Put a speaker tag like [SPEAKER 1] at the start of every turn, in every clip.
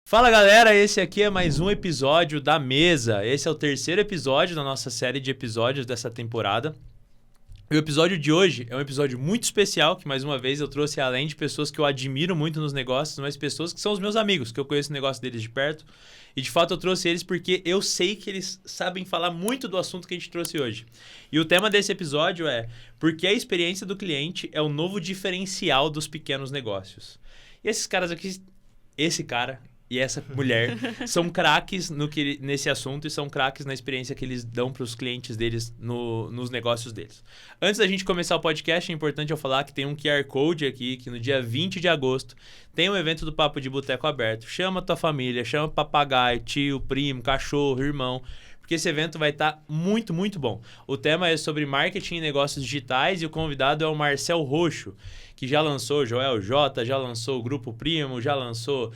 [SPEAKER 1] Fala galera, esse aqui é mais um episódio da Mesa. Esse é o terceiro episódio da nossa série de episódios dessa temporada. E o episódio de hoje é um episódio muito especial, que mais uma vez eu trouxe além de pessoas que eu admiro muito nos negócios, mas pessoas que são os meus amigos, que eu conheço o negócio deles de perto. E de fato eu trouxe eles porque eu sei que eles sabem falar muito do assunto que a gente trouxe hoje. E o tema desse episódio é porque a experiência do cliente é o novo diferencial dos pequenos negócios. E esses caras aqui, esse cara e essa mulher são craques nesse assunto e são craques na experiência que eles dão para os clientes deles nos negócios deles. Antes da gente começar o podcast, é importante eu falar que tem um QR Code aqui, que no dia 20 de agosto tem um evento do Papo de Boteco aberto. Chama tua família, chama papagaio, tio, primo, cachorro, irmão, porque esse evento vai estar muito, muito bom. O tema é sobre marketing e negócios digitais e o convidado é o Marcel Roxo, que já lançou Joel J, já lançou o Grupo Primo, já lançou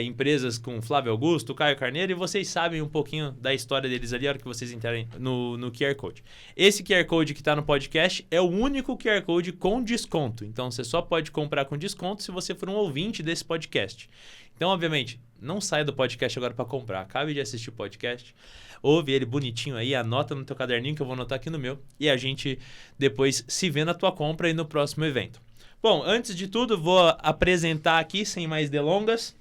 [SPEAKER 1] empresas com Flávio Augusto, Caio Carneiro, e vocês sabem um pouquinho da história deles ali, a hora que vocês entrarem no QR Code. Esse QR Code que está no podcast é o único QR Code com desconto, então você só pode comprar com desconto se você for um ouvinte desse podcast. Então, obviamente, não saia do podcast agora para comprar, acabe de assistir o podcast, ouve ele bonitinho aí, anota no teu caderninho que eu vou anotar aqui no meu, e a gente depois se vê na tua compra e no próximo evento. Bom, antes de tudo, vou apresentar aqui, sem mais delongas.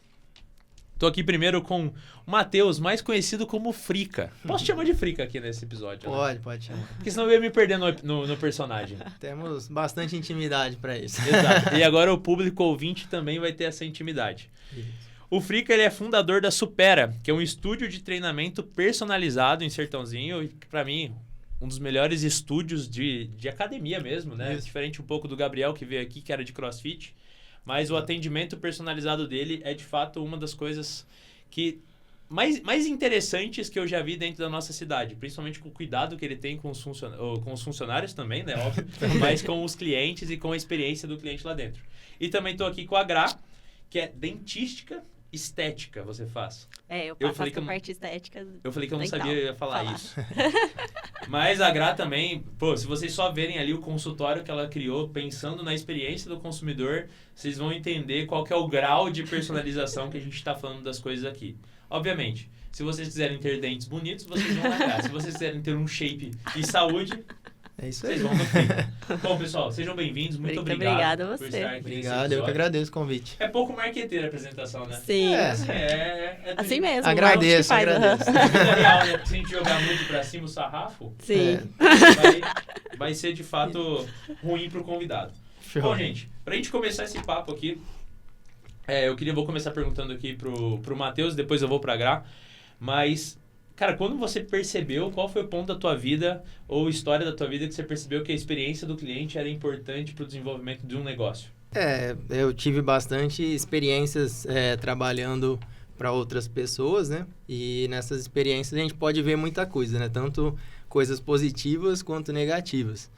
[SPEAKER 1] Estou aqui primeiro com o Matheus, mais conhecido como Frica. Posso te chamar de Frica aqui nesse episódio?
[SPEAKER 2] Pode chamar.
[SPEAKER 1] Porque senão eu ia me perder no personagem.
[SPEAKER 2] Temos bastante intimidade para isso.
[SPEAKER 1] Exato. E agora o público ouvinte também vai ter essa intimidade. Isso. O Frica ele é fundador da Supera, que é um estúdio de treinamento personalizado em Sertãozinho. E para mim, um dos melhores estúdios de academia mesmo, né? Isso. Diferente um pouco do Gabriel que veio aqui, que era de CrossFit. Mas o atendimento personalizado dele é, de fato, uma das coisas que mais interessantes que eu já vi dentro da nossa cidade. Principalmente com o cuidado que ele tem com os funcionários também, né? Óbvio. Mas com os clientes e com a experiência do cliente lá dentro. E também estou aqui com a Gra, que é dentística estética, você faz.
[SPEAKER 3] Eu faço a parte estética.
[SPEAKER 1] Eu falei que eu não sabia falar isso. Mas a Gra também, se vocês só verem ali o consultório que ela criou, pensando na experiência do consumidor, vocês vão entender qual que é o grau de personalização que a gente está falando das coisas aqui. Obviamente, se vocês quiserem ter dentes bonitos, vocês vão na Gra. Se vocês quiserem ter um shape e saúde,
[SPEAKER 2] é isso aí.
[SPEAKER 1] Vocês vão no Frica. Bom, pessoal, sejam bem-vindos. Muito obrigado.
[SPEAKER 3] Obrigada a você.
[SPEAKER 1] Por estar aqui.
[SPEAKER 2] Obrigado, eu que agradeço o convite.
[SPEAKER 1] É pouco marqueteira a apresentação, né?
[SPEAKER 3] Sim.
[SPEAKER 1] Assim
[SPEAKER 3] mesmo.
[SPEAKER 2] Agradeço.
[SPEAKER 1] Se a gente jogar muito pra cima o sarrafo,
[SPEAKER 3] sim.
[SPEAKER 1] Vai ser de fato ruim pro convidado. Show. Bom, gente, pra gente começar esse papo aqui, vou começar perguntando aqui pro Matheus, depois eu vou pra Gra, mas... Cara, quando você percebeu, qual foi o ponto da tua vida ou história da tua vida que você percebeu que a experiência do cliente era importante para o desenvolvimento de um negócio?
[SPEAKER 2] Eu tive bastante experiências trabalhando para outras pessoas, né? E nessas experiências a gente pode ver muita coisa, né? Tanto coisas positivas quanto negativas.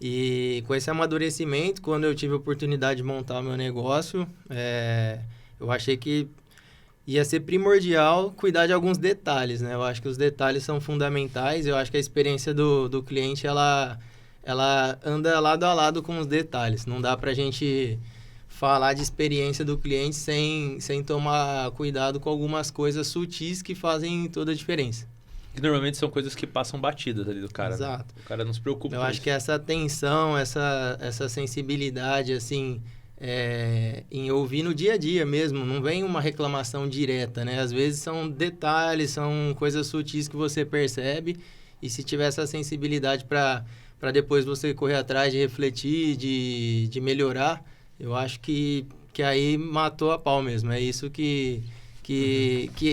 [SPEAKER 2] E com esse amadurecimento, quando eu tive a oportunidade de montar meu negócio, eu achei que ia ser primordial cuidar de alguns detalhes, né? Eu acho que os detalhes são fundamentais. Eu acho que a experiência do cliente, ela anda lado a lado com os detalhes. Não dá pra gente falar de experiência do cliente sem tomar cuidado com algumas coisas sutis que fazem toda a diferença.
[SPEAKER 1] Que normalmente são coisas que passam batidas ali do cara.
[SPEAKER 2] Exato.
[SPEAKER 1] Né? O cara não se preocupa
[SPEAKER 2] com isso. Eu acho que essa atenção, essa sensibilidade, assim... em ouvir no dia a dia mesmo, não vem uma reclamação direta, né? Às vezes são detalhes, são coisas sutis que você percebe e se tiver essa sensibilidade para depois você correr atrás de refletir, de melhorar, eu acho que aí matou a pau mesmo. É isso que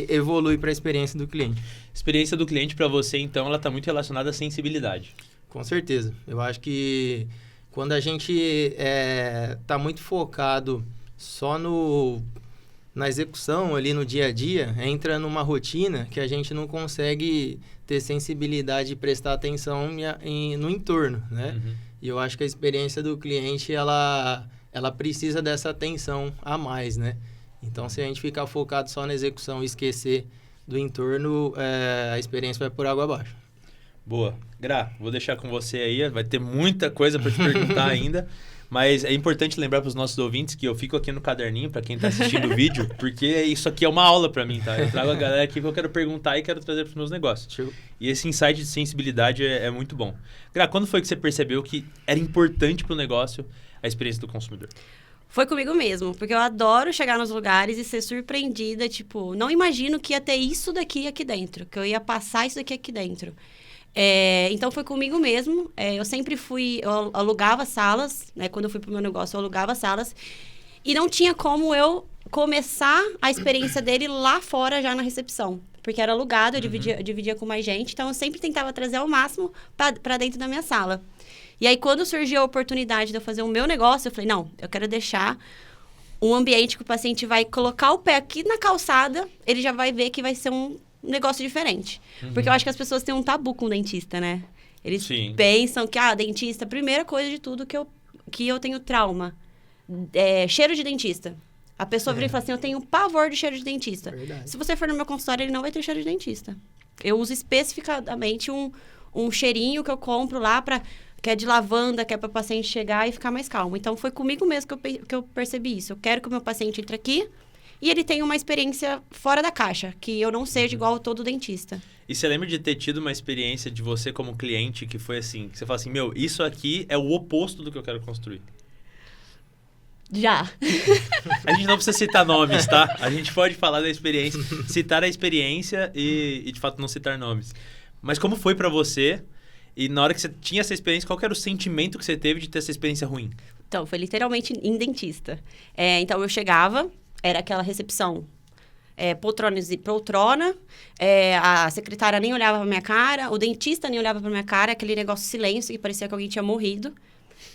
[SPEAKER 2] evolui para a experiência do cliente.
[SPEAKER 1] Experiência do cliente para você, então, ela está muito relacionada à sensibilidade.
[SPEAKER 2] Com certeza. Eu acho que quando a gente está muito focado só na execução ali no dia a dia, entra numa rotina que a gente não consegue ter sensibilidade e prestar atenção no entorno, né? Uhum. E eu acho que a experiência do cliente, ela precisa dessa atenção a mais, né? Então, se a gente ficar focado só na execução e esquecer do entorno, a experiência vai por água abaixo.
[SPEAKER 1] Boa. Gra, vou deixar com você aí, vai ter muita coisa para te perguntar ainda, Mas é importante lembrar para os nossos ouvintes que eu fico aqui no caderninho, para quem tá assistindo o vídeo, porque isso aqui é uma aula para mim, tá? Eu trago a galera aqui que eu quero perguntar e quero trazer para os meus negócios. E esse insight de sensibilidade é muito bom. Gra, quando foi que você percebeu que era importante para o negócio a experiência do consumidor?
[SPEAKER 3] Foi comigo mesmo, porque eu adoro chegar nos lugares e ser surpreendida, tipo, não imagino que ia ter isso daqui aqui dentro, que eu ia passar isso daqui aqui dentro. Então, foi comigo mesmo. Eu sempre eu alugava salas, né? Quando eu fui pro meu negócio, eu alugava salas. E não tinha como eu começar a experiência dele lá fora, já na recepção. Porque era alugado, eu dividia com mais gente. Então, eu sempre tentava trazer ao máximo para dentro da minha sala. E aí, quando surgiu a oportunidade de eu fazer o meu negócio, eu falei, não, eu quero deixar um ambiente que o paciente vai colocar o pé aqui na calçada, ele já vai ver que vai ser um negócio diferente. Porque eu acho que as pessoas têm um tabu com o dentista, né? Eles pensam que, dentista, primeira coisa de tudo que eu tenho trauma. Cheiro de dentista. A pessoa vira e fala assim, eu tenho pavor de cheiro de dentista. Verdade. Se você for no meu consultório, ele não vai ter cheiro de dentista. Eu uso especificadamente um cheirinho que eu compro lá que é de lavanda, que é para o paciente chegar e ficar mais calmo. Então, foi comigo mesmo que eu percebi isso. Eu quero que o meu paciente entre aqui e ele tenha uma experiência fora da caixa, que eu não seja igual todo dentista.
[SPEAKER 1] E você lembra de ter tido uma experiência de você como cliente que foi assim, que você fala assim, isso aqui é o oposto do que eu quero construir?
[SPEAKER 3] Já.
[SPEAKER 1] A gente não precisa citar nomes, tá? A gente pode falar da experiência, citar a experiência e de fato não citar nomes. Mas como foi pra você? E na hora que você tinha essa experiência, qual que era o sentimento que você teve de ter essa experiência ruim?
[SPEAKER 3] Então, foi literalmente em dentista. Então, eu chegava, era aquela recepção, poltrona, a secretária nem olhava pra minha cara, o dentista nem olhava pra minha cara, aquele negócio de silêncio que parecia que alguém tinha morrido.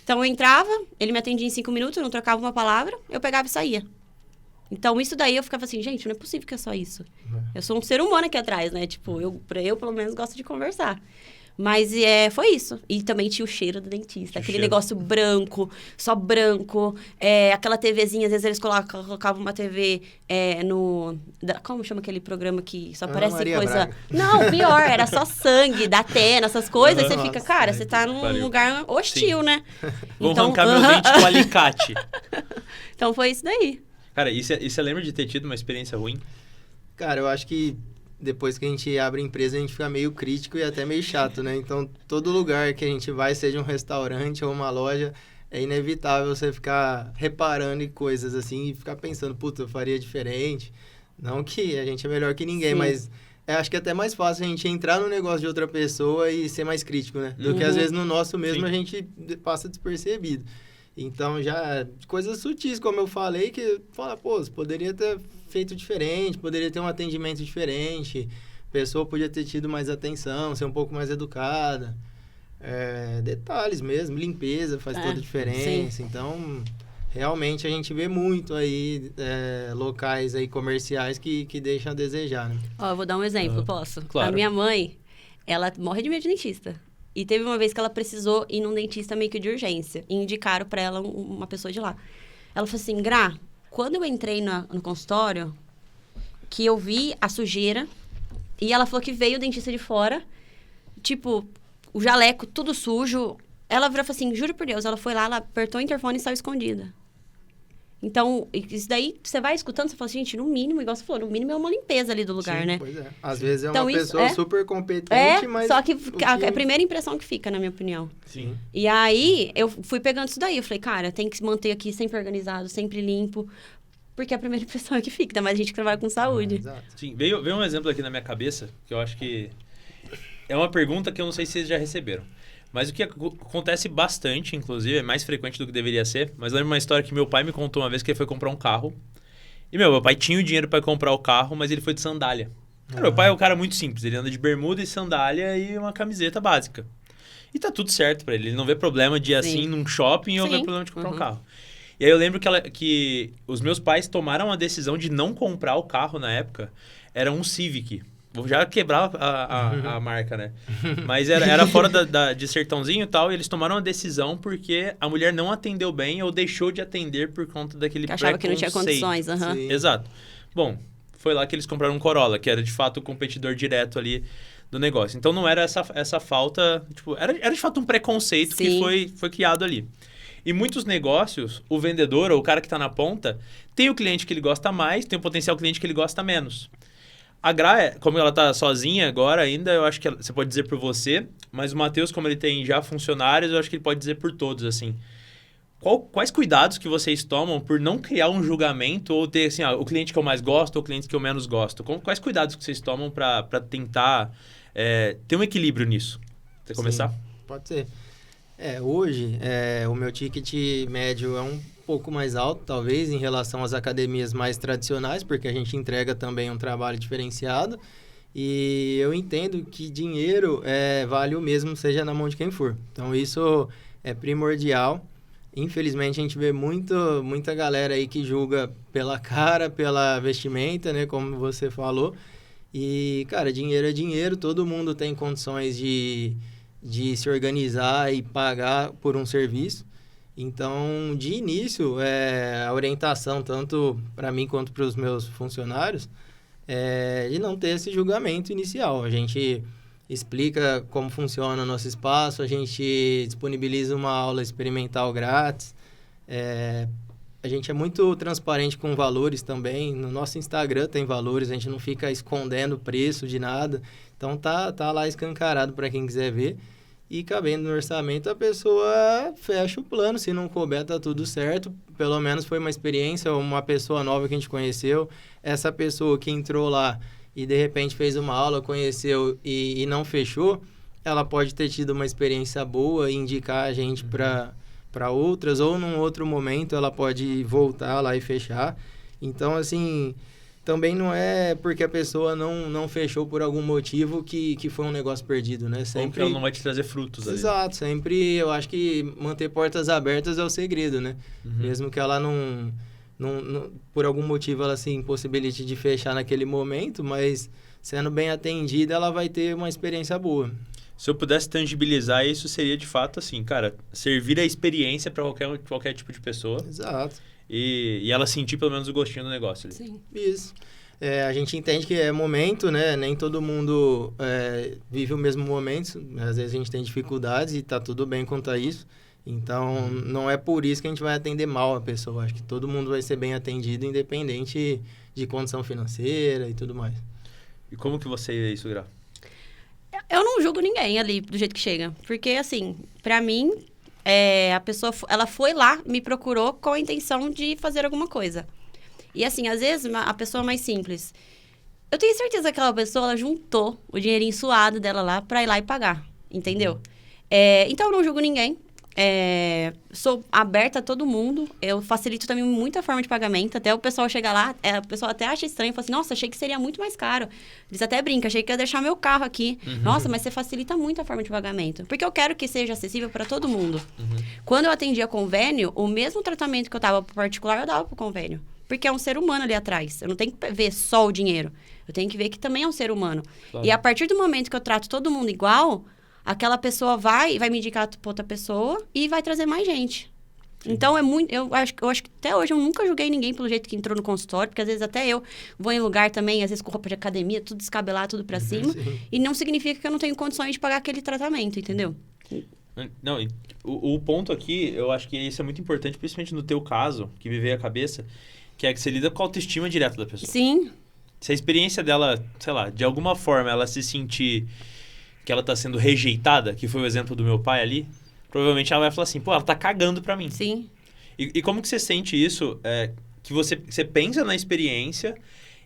[SPEAKER 3] Então, eu entrava, ele me atendia em 5 minutos, eu não trocava uma palavra, eu pegava e saía. Então, isso daí eu ficava assim, gente, não é possível que é só isso. Eu sou um ser humano aqui atrás, né? Tipo, eu pelo menos, gosto de conversar. Mas foi isso. E também tinha o cheiro do dentista. Aquele negócio branco, só branco. Aquela TVzinha, às vezes eles colocavam uma TV como chama aquele programa que só parece
[SPEAKER 2] Maria
[SPEAKER 3] coisa...
[SPEAKER 2] Braga.
[SPEAKER 3] Não, pior, era só sangue, da Atena, essas coisas. Aí você fica, cara, você tá num lugar hostil, né?
[SPEAKER 1] Vou arrancar meu dente com alicate.
[SPEAKER 3] Então foi isso daí.
[SPEAKER 1] Cara, e você lembra de ter tido uma experiência ruim?
[SPEAKER 2] Cara, eu acho que depois que a gente abre a empresa, a gente fica meio crítico e até meio chato, né? Então, todo lugar que a gente vai, seja um restaurante ou uma loja, é inevitável você ficar reparando em coisas assim e ficar pensando, puta, eu faria diferente. Não que a gente é melhor que ninguém, mas acho que é até mais fácil a gente entrar no negócio de outra pessoa e ser mais crítico, né? Do que às vezes no nosso mesmo a gente passa despercebido. Então, já coisas sutis, como eu falei, que fala, pô, você poderia ter feito diferente, poderia ter um atendimento diferente, a pessoa podia ter tido mais atenção, ser um pouco mais educada. Detalhes mesmo, limpeza faz toda a diferença. Sim. Então, realmente a gente vê muito aí locais aí comerciais que deixam a desejar, né?
[SPEAKER 3] Eu vou dar um exemplo, posso?
[SPEAKER 1] Claro.
[SPEAKER 3] A minha mãe, ela morre de medo de dentista. E teve uma vez que ela precisou ir num dentista meio que de urgência. E indicaram pra ela uma pessoa de lá. Ela falou assim, Gra, quando eu entrei no consultório, que eu vi a sujeira, e ela falou que veio o dentista de fora, tipo, o jaleco tudo sujo. Ela virou e falou assim, juro por Deus, ela foi lá, ela apertou o interfone e saiu escondida. Então, isso daí, você vai escutando, você fala assim, gente, no mínimo, igual você falou, no mínimo é uma limpeza ali do lugar, né?
[SPEAKER 2] Pois é. Às vezes uma pessoa super competente, mas...
[SPEAKER 3] Só que é a primeira impressão que fica, na minha opinião.
[SPEAKER 1] Sim.
[SPEAKER 3] E aí, eu fui pegando isso daí. Eu falei, cara, tem que se manter aqui sempre organizado, sempre limpo. Porque a primeira impressão é que fica, ainda mais a gente que trabalha com saúde.
[SPEAKER 2] Exato.
[SPEAKER 1] Sim, veio um exemplo aqui na minha cabeça, que eu acho que é uma pergunta que eu não sei se vocês já receberam. Mas o que acontece bastante, inclusive, é mais frequente do que deveria ser. Mas lembro uma história que meu pai me contou uma vez que ele foi comprar um carro. E meu pai tinha o dinheiro para comprar o carro, mas ele foi de sandália. Meu pai é um cara muito simples. Ele anda de bermuda e sandália e uma camiseta básica. E tá tudo certo para ele. Ele não vê problema de ir assim num shopping ou vê problema de comprar um carro. E aí eu lembro que os meus pais tomaram a decisão de não comprar o carro na época. Era um Civic. Vou já quebrar a marca, né? Mas era fora de sertãozinho e tal, e eles tomaram a decisão porque a mulher não atendeu bem ou deixou de atender por conta daquele preconceito.
[SPEAKER 3] Achava que não tinha condições,
[SPEAKER 1] Exato. Bom, foi lá que eles compraram um Corolla, que era de fato o competidor direto ali do negócio. Então não era essa falta, tipo, era de fato um preconceito que foi criado ali. E muitos negócios, o vendedor ou o cara que está na ponta, tem o cliente que ele gosta mais, tem o potencial cliente que ele gosta menos. A Gra, como ela está sozinha agora ainda, eu acho que você pode dizer por você, mas o Matheus, como ele tem já funcionários, eu acho que ele pode dizer por todos, assim. Quais cuidados que vocês tomam por não criar um julgamento ou ter, assim, o cliente que eu mais gosto ou o cliente que eu menos gosto? Quais cuidados que vocês tomam para tentar ter um equilíbrio nisso? Você começar?
[SPEAKER 2] Sim, pode ser. Hoje, o meu ticket médio é um pouco mais alto, talvez, em relação às academias mais tradicionais, porque a gente entrega também um trabalho diferenciado. E eu entendo que dinheiro vale o mesmo, seja na mão de quem for. Então, isso é primordial. Infelizmente, a gente vê muita galera aí que julga pela cara, pela vestimenta, né? Como você falou. E, cara, dinheiro é dinheiro. Todo mundo tem condições de se organizar e pagar por um serviço. Então, de início, a orientação, tanto para mim quanto para os meus funcionários, de não ter esse julgamento inicial. A gente explica como funciona o nosso espaço, a gente disponibiliza uma aula experimental grátis. A gente é muito transparente com valores também. No nosso Instagram tem valores, a gente não fica escondendo o preço de nada. Então, tá lá escancarado para quem quiser ver. E cabendo no orçamento, a pessoa fecha o plano. Se não couber, tá tudo certo. Pelo menos foi uma experiência, uma pessoa nova que a gente conheceu. Essa pessoa que entrou lá e, de repente, fez uma aula, conheceu e não fechou, ela pode ter tido uma experiência boa e indicar a gente para outras. Ou, num outro momento, ela pode voltar lá e fechar. Então, assim, também não é porque a pessoa não fechou por algum motivo que foi um negócio perdido, né?
[SPEAKER 1] Sempre ela não vai te trazer frutos ali.
[SPEAKER 2] Exato, sempre eu acho que manter portas abertas é o segredo, né? Mesmo que ela não, por algum motivo ela se impossibilite de fechar naquele momento, mas sendo bem atendida, ela vai ter uma experiência boa.
[SPEAKER 1] Se eu pudesse tangibilizar isso, seria de fato assim, cara, servir a experiência para qualquer tipo de pessoa.
[SPEAKER 2] Exato.
[SPEAKER 1] E ela sentir pelo menos o gostinho do negócio ali.
[SPEAKER 3] Sim.
[SPEAKER 2] Isso. A gente entende que é momento, né? Nem todo mundo vive o mesmo momento. Às vezes a gente tem dificuldades e tá tudo bem quanto a isso. Então, não é por isso que a gente vai atender mal a pessoa. Acho que todo mundo vai ser bem atendido, independente de condição financeira e tudo mais.
[SPEAKER 1] E como que você é isso, Gra?
[SPEAKER 3] Eu não julgo ninguém ali do jeito que chega. Porque, assim, pra mim, a pessoa, ela foi lá, me procurou com a intenção de fazer alguma coisa. E, assim, às vezes, a pessoa mais simples, eu tenho certeza que aquela pessoa, ela juntou o dinheirinho suado dela lá pra ir lá e pagar, entendeu? Então, eu não julgo ninguém. Sou aberta a todo mundo. Eu facilito também muita forma de pagamento. Até o pessoal chegar lá, o pessoal até acha estranho. Fala assim, nossa, achei que seria muito mais caro. Eles até brincam, achei que ia deixar meu carro aqui. Nossa, mas você facilita muito a forma de pagamento. Porque eu quero que seja acessível para todo mundo. Quando eu atendia convênio, o mesmo tratamento que eu dava pro particular, eu dava pro convênio. Porque é um ser humano ali atrás. Eu não tenho que ver só o dinheiro. Eu tenho que ver que também é um ser humano. Claro. E a partir do momento que eu trato todo mundo igual, aquela pessoa vai me indicar para outra pessoa e vai trazer mais gente. Sim. Então, eu acho que até hoje eu nunca julguei ninguém pelo jeito que entrou no consultório, porque às vezes até eu vou em lugar também, às vezes com roupa de academia, tudo descabelado, tudo para cima, sim. E não significa que eu não tenho condições de pagar aquele tratamento, entendeu?
[SPEAKER 1] Não, o ponto aqui, eu acho que isso é muito importante, principalmente no teu caso, que me veio à cabeça, que é que você lida com a autoestima direta da pessoa.
[SPEAKER 3] Sim.
[SPEAKER 1] Se a experiência dela, sei lá, de alguma forma ela se sentir que ela tá sendo rejeitada, que foi o exemplo do meu pai ali, provavelmente ela vai falar assim, pô, ela tá cagando pra mim.
[SPEAKER 3] Sim.
[SPEAKER 1] E como que você sente isso? Que você pensa na experiência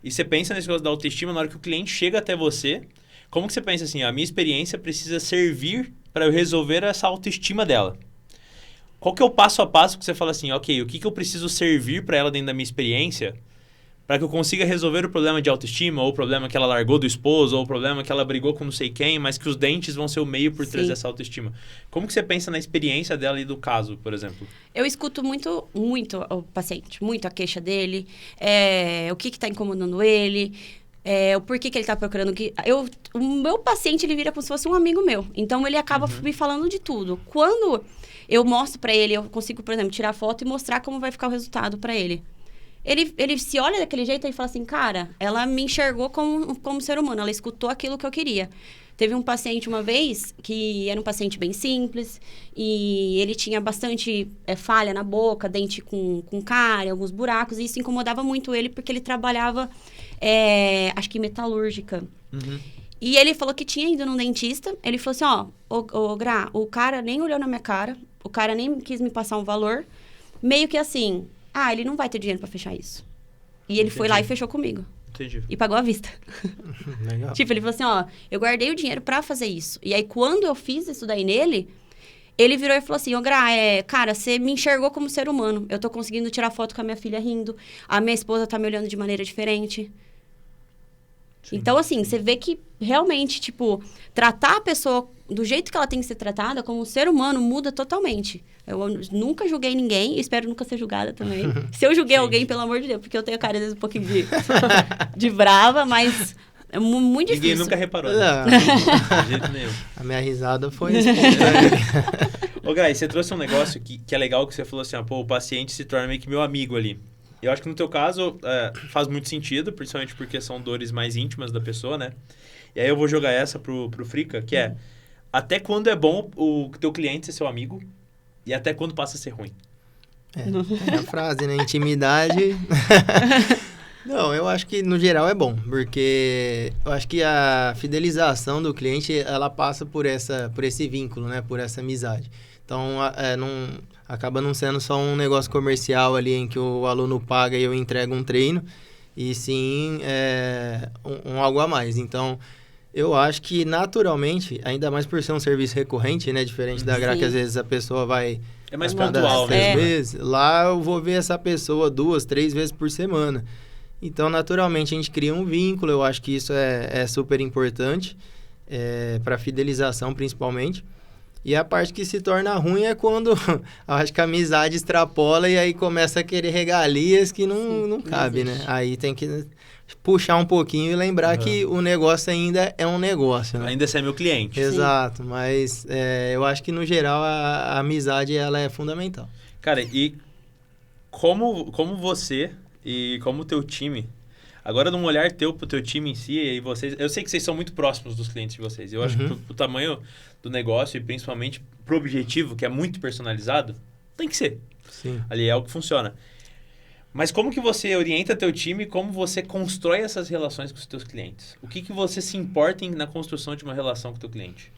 [SPEAKER 1] e você pensa nesse negócio da autoestima na hora que o cliente chega até você. Como que você pensa assim, a minha experiência precisa servir para eu resolver essa autoestima dela? Qual que é o passo a passo que você fala assim, ok, o que eu preciso servir para ela dentro da minha experiência para que eu consiga resolver o problema de autoestima, ou o problema que ela largou do esposo, ou o problema que ela brigou com não sei quem, mas que os dentes vão ser o meio por trazer essa autoestima. Como que você pensa na experiência dela e do caso, por exemplo? Eu
[SPEAKER 3] escuto muito o paciente, muito a queixa dele, o que está incomodando ele, o porquê que ele está procurando. O meu paciente, ele vira como se fosse um amigo meu. Então, ele acaba me falando de tudo. Quando eu mostro para ele, eu consigo, por exemplo, tirar foto e mostrar como vai ficar o resultado para ele. Ele se olha daquele jeito e fala assim, cara, ela me enxergou como ser humano, ela escutou aquilo que eu queria. Teve um paciente uma vez, que era um paciente bem simples, e ele tinha bastante falha na boca, dente com cárie, alguns buracos, e isso incomodava muito ele, porque ele trabalhava, acho que metalúrgica.
[SPEAKER 1] Uhum.
[SPEAKER 3] E ele falou que tinha ido num dentista, ele falou assim, ô Gra, o cara nem olhou na minha cara, o cara nem quis me passar um valor, meio que assim, ele não vai ter dinheiro pra fechar isso. E ele foi lá e fechou comigo.
[SPEAKER 1] Entendi.
[SPEAKER 3] E pagou à vista.
[SPEAKER 2] Legal.
[SPEAKER 3] Tipo, ele falou assim, eu guardei o dinheiro pra fazer isso. E aí, quando eu fiz isso daí nele, ele virou e falou assim, Gra, cara, você me enxergou como ser humano. Eu tô conseguindo tirar foto com a minha filha rindo. A minha esposa tá me olhando de maneira diferente. Sim. Então, assim, você vê que realmente, tipo, tratar a pessoa do jeito que ela tem que ser tratada, como um ser humano, muda totalmente. Eu nunca julguei ninguém, espero nunca ser julgada também. Se eu julguei alguém, pelo amor de Deus, porque eu tenho cara, às vezes, um pouquinho de brava, mas é muito difícil.
[SPEAKER 1] Ninguém nunca reparou. Né? De jeito nenhum.
[SPEAKER 2] A minha risada foi
[SPEAKER 1] Ô, Gra, você trouxe um negócio que é legal, que você falou assim, o paciente se torna meio que meu amigo ali. Eu acho que no teu caso faz muito sentido, principalmente porque são dores mais íntimas da pessoa, né? E aí eu vou jogar essa pro Frica, que é até quando é bom o teu cliente ser seu amigo e até quando passa a ser ruim.
[SPEAKER 2] É a frase, né? Intimidade. Não, eu acho que no geral é bom, porque eu acho que a fidelização do cliente, ela passa por esse vínculo, né? Por essa amizade. Então, acaba não sendo só um negócio comercial ali em que o aluno paga e eu entrego um treino, e sim algo a mais. Então, eu acho que naturalmente, ainda mais por ser um serviço recorrente, né? Diferente da Gra, que às vezes a pessoa vai...
[SPEAKER 1] É mais pontual, né?
[SPEAKER 2] 3 vezes. Lá eu vou ver essa pessoa 2, 3 vezes por semana. Então, naturalmente, a gente cria um vínculo. Eu acho que isso é super importante, para fidelização, principalmente. E a parte que se torna ruim é quando eu acho que a amizade extrapola e aí começa a querer regalias que não cabe, né? Aí tem que puxar um pouquinho e lembrar que o negócio ainda é um negócio, né?
[SPEAKER 1] Ainda você é meu cliente.
[SPEAKER 2] Exato, mas eu acho que no geral a amizade ela é fundamental.
[SPEAKER 1] Cara, e como você e como o teu time... Agora, num olhar teu pro teu time em si, e vocês, eu sei que vocês são muito próximos dos clientes de vocês. Eu acho que pro tamanho do negócio e principalmente pro objetivo, que é muito personalizado, tem que ser.
[SPEAKER 2] Sim.
[SPEAKER 1] Ali é o que funciona. Mas como que você orienta teu time e como você constrói essas relações com os teus clientes? O que você se importa na construção de uma relação com o teu cliente?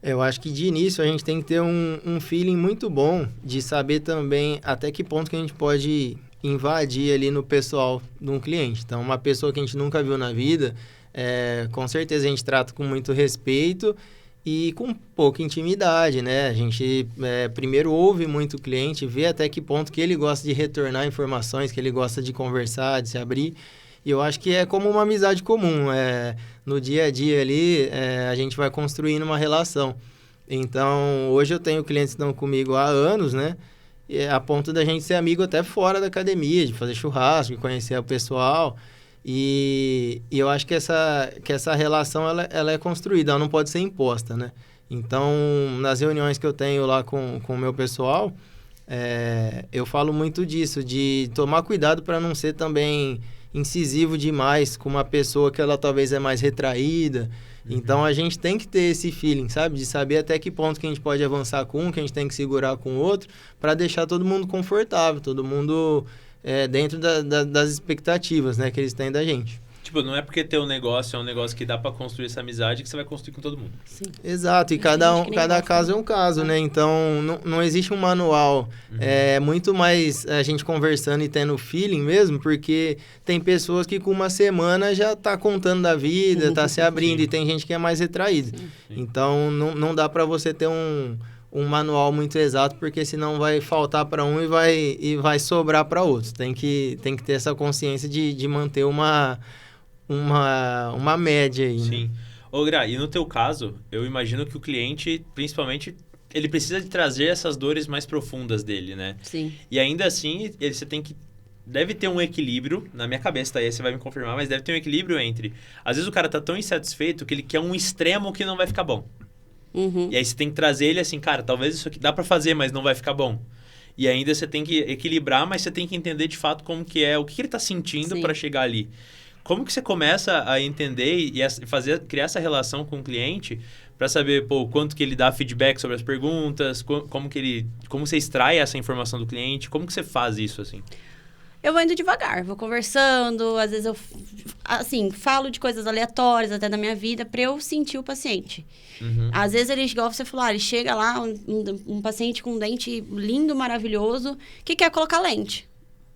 [SPEAKER 2] Eu acho que de início a gente tem que ter um feeling muito bom de saber também até que ponto que a gente pode invadir ali no pessoal de um cliente. Então, uma pessoa que a gente nunca viu na vida, com certeza a gente trata com muito respeito e com pouca intimidade, né? A gente primeiro ouve muito o cliente, vê até que ponto que ele gosta de retornar informações, que ele gosta de conversar, de se abrir. E eu acho que é como uma amizade comum. No dia a dia ali, a gente vai construindo uma relação. Então, hoje eu tenho clientes que estão comigo há anos, né? A ponto da gente ser amigo até fora da academia, de fazer churrasco, de conhecer o pessoal. E eu acho que essa relação ela é construída, ela não pode ser imposta, né? Então, nas reuniões que eu tenho lá com o meu pessoal, eu falo muito disso, de tomar cuidado para não ser também incisivo demais com uma pessoa que ela talvez é mais retraída. Então, a gente tem que ter esse feeling, sabe? De saber até que ponto que a gente pode avançar com um, que a gente tem que segurar com o outro, para deixar todo mundo confortável, todo mundo dentro das expectativas, né, que eles têm da gente.
[SPEAKER 1] Tipo, não é porque teu negócio é um negócio que dá para construir essa amizade que você vai construir com todo mundo.
[SPEAKER 3] Sim.
[SPEAKER 2] Exato, e cada caso é um caso, né? Então, não existe um manual. É muito mais a gente conversando e tendo feeling mesmo, porque tem pessoas que com uma semana já tá contando da vida, tá se abrindo, e tem gente que é mais retraída.
[SPEAKER 1] Sim.
[SPEAKER 2] Então, não dá para você ter um manual muito exato, porque senão vai faltar para um e vai sobrar para outros. Tem que ter essa consciência de manter uma média aí, né?
[SPEAKER 1] Sim. Ô, Gra, e no teu caso, eu imagino que o cliente, principalmente, ele precisa de trazer essas dores mais profundas dele, né?
[SPEAKER 3] Sim.
[SPEAKER 1] E ainda assim, deve ter um equilíbrio, na minha cabeça, tá aí, você vai me confirmar, mas deve ter um equilíbrio entre... Às vezes o cara tá tão insatisfeito que ele quer um extremo que não vai ficar bom. E aí você tem que trazer ele assim, cara, talvez isso aqui dá pra fazer, mas não vai ficar bom. E ainda você tem que equilibrar, mas você tem que entender de fato como que é, o que ele tá sentindo para chegar ali. Como que você começa a entender e criar essa relação com o cliente para saber, pô, quanto que ele dá feedback sobre as perguntas, como você extrai essa informação do cliente, como que você faz isso, assim?
[SPEAKER 3] Eu vou indo devagar, vou conversando, às vezes eu, assim, falo de coisas aleatórias até da minha vida pra eu sentir o paciente.
[SPEAKER 1] Uhum.
[SPEAKER 3] Às vezes ele, igual você falou, ele chega lá, um paciente com um dente lindo, maravilhoso, que quer colocar lente.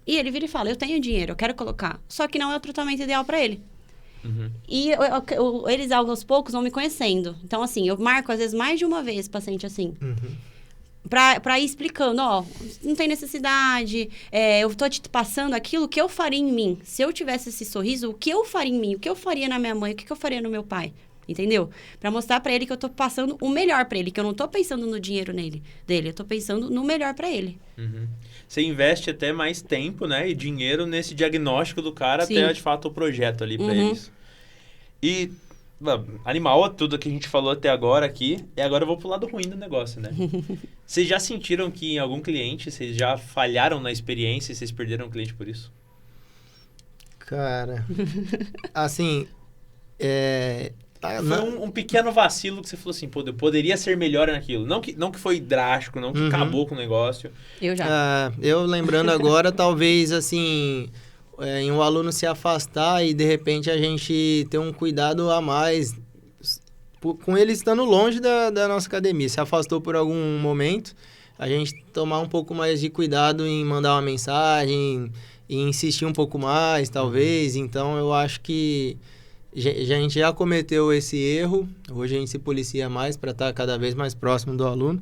[SPEAKER 3] E ele vira e fala, eu tenho dinheiro, eu quero colocar. Só que não é o tratamento ideal pra ele.
[SPEAKER 1] Uhum.
[SPEAKER 3] E eles, aos poucos, vão me conhecendo. Então, assim, eu marco, às vezes, mais de uma vez paciente assim. Pra ir explicando, ó, não tem necessidade, eu tô te passando aquilo que eu faria em mim. Se eu tivesse esse sorriso, o que eu faria em mim? O que eu faria na minha mãe? O que eu faria no meu pai? Entendeu? Pra mostrar pra ele que eu tô passando o melhor pra ele, que eu não tô pensando no dinheiro dele, eu tô pensando no melhor pra ele.
[SPEAKER 1] Uhum. Você investe até mais tempo, né, e dinheiro nesse diagnóstico do cara. Sim. Até, de fato, o projeto ali pra eles. E... animal, tudo que a gente falou até agora aqui. E agora eu vou pro lado ruim do negócio, né? Vocês já sentiram que em algum cliente, vocês já falharam na experiência e vocês perderam o cliente por isso?
[SPEAKER 2] Cara, assim,
[SPEAKER 1] Foi um pequeno vacilo que você falou assim, pô, eu poderia ser melhor naquilo. Não que foi drástico, não que acabou com o negócio.
[SPEAKER 3] Eu já.
[SPEAKER 2] Eu lembrando agora, talvez, assim... em um aluno se afastar e, de repente, a gente ter um cuidado a mais com ele estando longe da nossa academia. Se afastou por algum momento, a gente tomar um pouco mais de cuidado em mandar uma mensagem e insistir um pouco mais, talvez. Então, eu acho que a gente já cometeu esse erro. Hoje a gente se policia mais para estar cada vez mais próximo do aluno.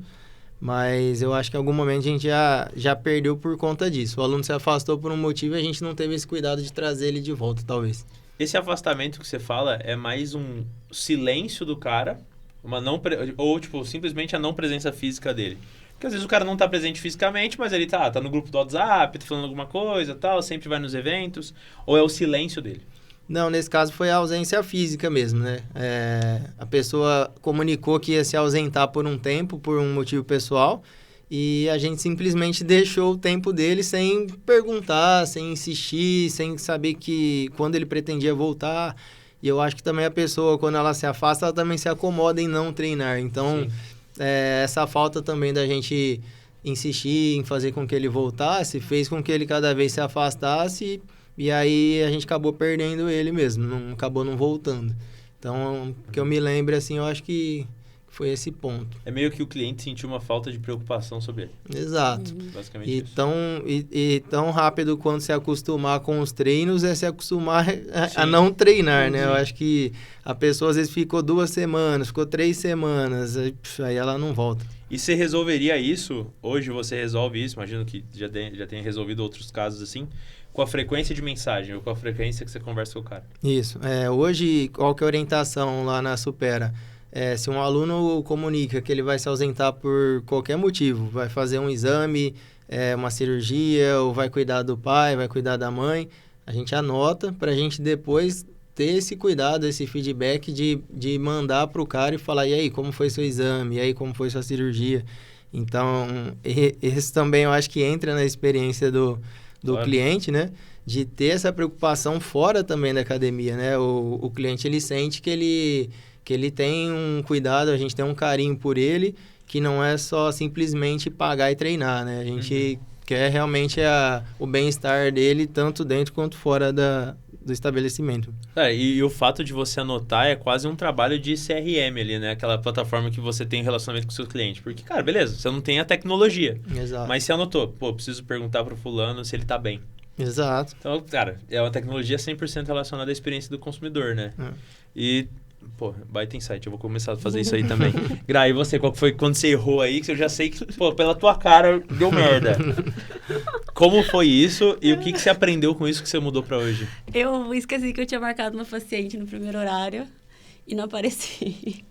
[SPEAKER 2] Mas eu acho que em algum momento a gente já perdeu por conta disso. O aluno se afastou por um motivo e a gente não teve esse cuidado de trazer ele de volta, talvez.
[SPEAKER 1] Esse afastamento que você fala é mais um silêncio do cara, ou tipo, simplesmente a não presença física dele. Porque às vezes o cara não tá presente fisicamente, mas ele tá no grupo do WhatsApp, tá falando alguma coisa, tal, sempre vai nos eventos, ou é o silêncio dele?
[SPEAKER 2] Não, nesse caso foi a ausência física mesmo, né? A pessoa comunicou que ia se ausentar por um tempo, por um motivo pessoal, e a gente simplesmente deixou o tempo dele sem perguntar, sem insistir, sem saber quando ele pretendia voltar. E eu acho que também a pessoa, quando ela se afasta, ela também se acomoda em não treinar. Então, essa falta também da gente insistir em fazer com que ele voltasse, fez com que ele cada vez se afastasse. E aí a gente acabou perdendo ele mesmo, acabou não voltando. Então, que eu me lembre, assim, eu acho que foi esse ponto.
[SPEAKER 1] É meio que o cliente sentiu uma falta de preocupação sobre ele.
[SPEAKER 2] Exato.
[SPEAKER 1] Basicamente isso.
[SPEAKER 2] E tão rápido quanto se acostumar com os treinos é se acostumar a não treinar, né? Eu acho que a pessoa às vezes ficou 2 semanas, ficou 3 semanas, aí ela não volta.
[SPEAKER 1] E você resolveria isso? Hoje você resolve isso? Imagino que já tenha resolvido outros casos assim. Com a frequência de mensagem ou com a frequência que você conversa com o cara?
[SPEAKER 2] Isso. Hoje, qual que é a orientação lá na Supera? Se um aluno comunica que ele vai se ausentar por qualquer motivo, vai fazer um exame, uma cirurgia, ou vai cuidar do pai, vai cuidar da mãe, a gente anota para a gente depois ter esse cuidado, esse feedback de mandar para o cara e falar, e aí, como foi seu exame? E aí, como foi sua cirurgia? Então, esse também eu acho que entra na experiência do cliente, né? De ter essa preocupação fora também da academia, né? O cliente, ele sente que ele tem um cuidado, a gente tem um carinho por ele, que não é só simplesmente pagar e treinar, né? A gente quer realmente o bem-estar dele, tanto dentro quanto fora do estabelecimento.
[SPEAKER 1] E o fato de você anotar é quase um trabalho de CRM ali, né? Aquela plataforma que você tem relacionamento com o seu cliente. Porque, cara, beleza, você não tem a tecnologia.
[SPEAKER 2] Exato.
[SPEAKER 1] Mas você anotou, preciso perguntar pro fulano se ele tá bem.
[SPEAKER 2] Exato.
[SPEAKER 1] Então, cara, é uma tecnologia 100% relacionada à experiência do consumidor, né? E, baita insight, eu vou começar a fazer isso aí também. Gra, e você, qual foi quando você errou aí, que eu já sei que, pela tua cara, deu merda. Como foi isso e o que você aprendeu com isso que você mudou pra hoje?
[SPEAKER 3] Eu esqueci que eu tinha marcado uma paciente no primeiro horário e não apareci.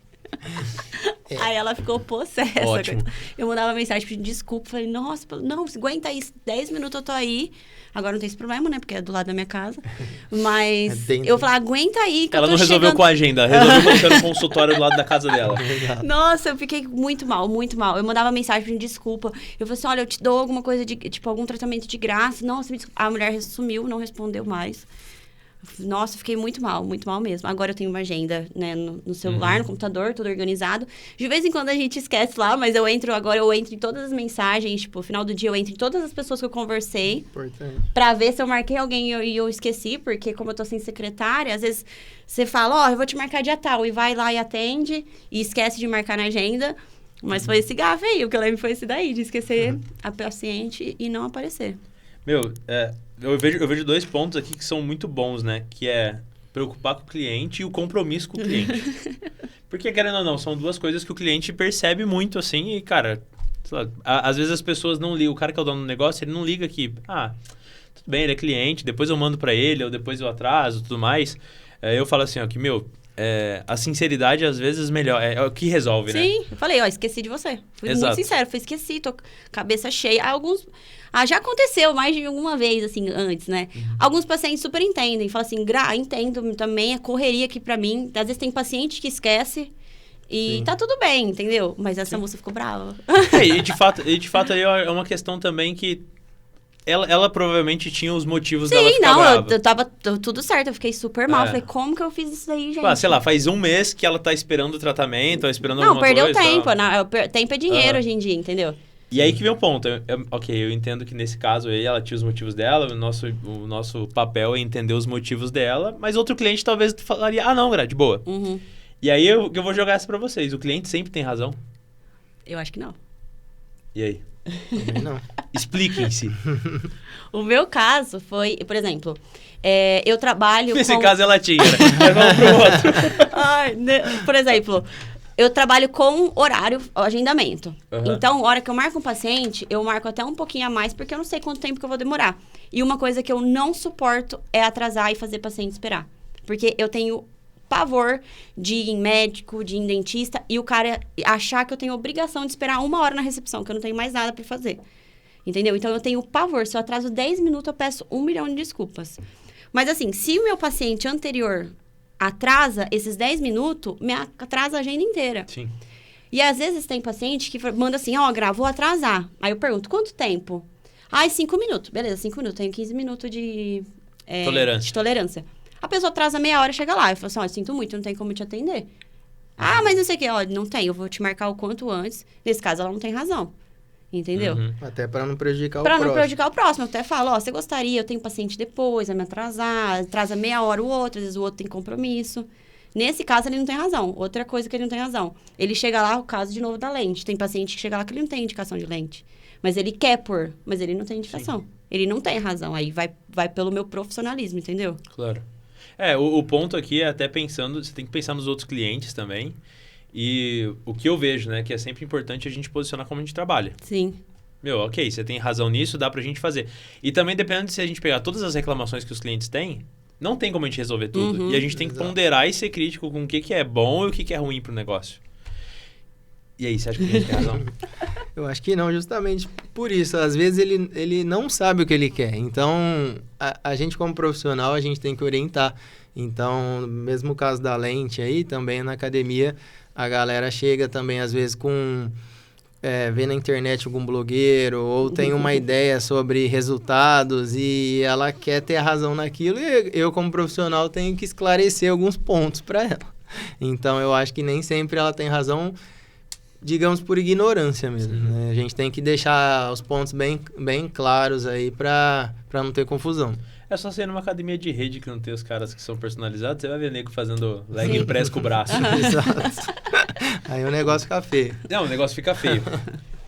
[SPEAKER 3] Aí ela ficou possessa.
[SPEAKER 1] Ótimo.
[SPEAKER 3] Eu mandava mensagem pedindo desculpa. Falei, nossa, não, aguenta aí, 10 minutos eu tô aí. Agora não tem esse problema, né? Porque é do lado da minha casa. Mas eu falei, aguenta aí que
[SPEAKER 1] ela
[SPEAKER 3] eu tô
[SPEAKER 1] não resolveu
[SPEAKER 3] chegando...
[SPEAKER 1] com a agenda, resolveu colocando o consultório do lado da casa dela.
[SPEAKER 3] Nossa, eu fiquei muito mal, muito mal. Eu mandava mensagem pedindo desculpa. Eu falei assim, olha, eu te dou alguma coisa de, tipo, algum tratamento de graça. Nossa, me desculpa. A mulher sumiu, não respondeu mais. Nossa, fiquei muito mal mesmo. Agora eu tenho uma agenda, né, no celular, no computador, tudo organizado. De vez em quando a gente esquece lá, mas eu entro em todas as mensagens, tipo, no final do dia eu entro em todas as pessoas que eu conversei.
[SPEAKER 2] Importante.
[SPEAKER 3] Pra ver se eu marquei alguém e eu esqueci, porque como eu tô sem secretária, às vezes você fala, eu vou te marcar dia tal, e vai lá e atende, e esquece de marcar na agenda. Mas foi esse gafe aí, o que eu lembro foi esse daí, de esquecer a paciente e não aparecer.
[SPEAKER 1] Meu, eu vejo 2 pontos aqui que são muito bons, né? Que é preocupar com o cliente e o compromisso com o cliente. Porque, querendo ou não, são 2 coisas que o cliente percebe muito, assim, e, cara, sei lá, às vezes as pessoas não ligam. O cara que é o dono do negócio, ele não liga que, tudo bem, ele é cliente, depois eu mando pra ele, ou depois eu atraso, tudo mais. Eu falo assim, ó, que, meu, a sinceridade, às vezes, melhor, é o que resolve, né?
[SPEAKER 3] Sim, eu falei, esqueci de você. Fui muito sincero, esqueci, tô cabeça cheia. Já aconteceu mais de uma vez, assim, antes, né? Alguns pacientes super entendem, falam assim, entendo também, é correria aqui pra mim. Às vezes tem paciente que esquece e tá tudo bem, entendeu? Mas essa moça ficou brava.
[SPEAKER 1] E de fato aí é uma questão também que ela provavelmente tinha os motivos dela ficar brava.
[SPEAKER 3] Eu tava tudo certo, eu fiquei super mal. Falei, como que eu fiz isso daí, gente?
[SPEAKER 1] Sei lá, faz 1 mês que ela tá esperando o tratamento, esperando alguma coisa.
[SPEAKER 3] Não, perdeu tempo. Tempo é dinheiro hoje em dia, entendeu?
[SPEAKER 1] E aí que vem o ponto. Eu entendo que nesse caso aí ela tinha os motivos dela, o nosso papel é entender os motivos dela, mas outro cliente talvez falaria, não, Gra, de boa. E aí eu vou jogar essa pra vocês. O cliente sempre tem razão?
[SPEAKER 3] Eu acho que não.
[SPEAKER 1] E aí?
[SPEAKER 2] Também não.
[SPEAKER 1] Expliquem-se.
[SPEAKER 3] O meu caso foi, por exemplo, eu trabalho
[SPEAKER 1] Nesse caso ela tinha, né? Mas vamos pro outro.
[SPEAKER 3] Por exemplo, eu trabalho com horário, agendamento. Então, a hora que eu marco um paciente, eu marco até um pouquinho a mais, porque eu não sei quanto tempo que eu vou demorar. E uma coisa que eu não suporto é atrasar e fazer paciente esperar. Porque eu tenho pavor de ir em médico, de ir em dentista, e o cara achar que eu tenho obrigação de esperar 1 hora na recepção, que eu não tenho mais nada pra fazer. Entendeu? Então, eu tenho pavor. Se eu atraso 10 minutos, eu peço 1 milhão de desculpas. Mas, assim, se o meu paciente anterior atrasa esses 10 minutos, me atrasa a agenda inteira.
[SPEAKER 1] Sim.
[SPEAKER 3] E, às vezes, tem paciente que manda assim, Gra, vou atrasar. Aí eu pergunto, quanto tempo? 5 minutos. Beleza, 5 minutos. Tenho 15 minutos de tolerância. A pessoa atrasa meia hora e chega lá. Eu falo assim, eu sinto muito, não tem como te atender. Mas não sei o que. Não tem, eu vou te marcar o quanto antes. Nesse caso, ela não tem razão. Entendeu?
[SPEAKER 2] Até para não prejudicar o
[SPEAKER 3] próximo.
[SPEAKER 2] próximo.
[SPEAKER 3] Pra não prejudicar o próximo. Eu até falo, você gostaria, eu tenho paciente depois, vai me atrasar. Atrasa meia hora o outro, às vezes o outro tem compromisso. Nesse caso, ele não tem razão. Outra coisa que ele não tem razão. Ele chega lá, o caso de novo da lente. Tem paciente que chega lá que ele não tem indicação de lente. Mas ele quer pôr, mas ele não tem indicação. Sim. Ele não tem razão. Aí vai pelo meu profissionalismo, entendeu?
[SPEAKER 1] Claro. O ponto aqui é até pensando, você tem que pensar nos outros clientes também. E o que eu vejo, né, que é sempre importante a gente posicionar como a gente trabalha.
[SPEAKER 3] Sim.
[SPEAKER 1] Ok, você tem razão nisso, dá pra gente fazer. E também dependendo de se a gente pegar todas as reclamações que os clientes têm, não tem como a gente resolver tudo. E a gente tem que ponderar e ser crítico com o que é bom e o que é ruim pro negócio. E aí, você acha que o cliente tem razão?
[SPEAKER 2] Eu acho que não, justamente por isso. Às vezes ele não sabe o que ele quer. Então, a gente como profissional, a gente tem que orientar. Então, no mesmo caso da lente aí, também na academia, a galera chega também, às vezes, com... vê na internet algum blogueiro ou tem uma ideia sobre resultados e ela quer ter a razão naquilo e eu, como profissional, tenho que esclarecer alguns pontos para ela. Então, eu acho que nem sempre ela tem razão, digamos, por ignorância mesmo. Né? A gente tem que deixar os pontos bem claros aí para não ter confusão.
[SPEAKER 1] É só você ir numa academia de rede que não tem os caras que são personalizados, você vai ver nego fazendo leg press com o braço.
[SPEAKER 2] Exato. Aí o negócio fica feio.
[SPEAKER 1] Não, o negócio fica feio.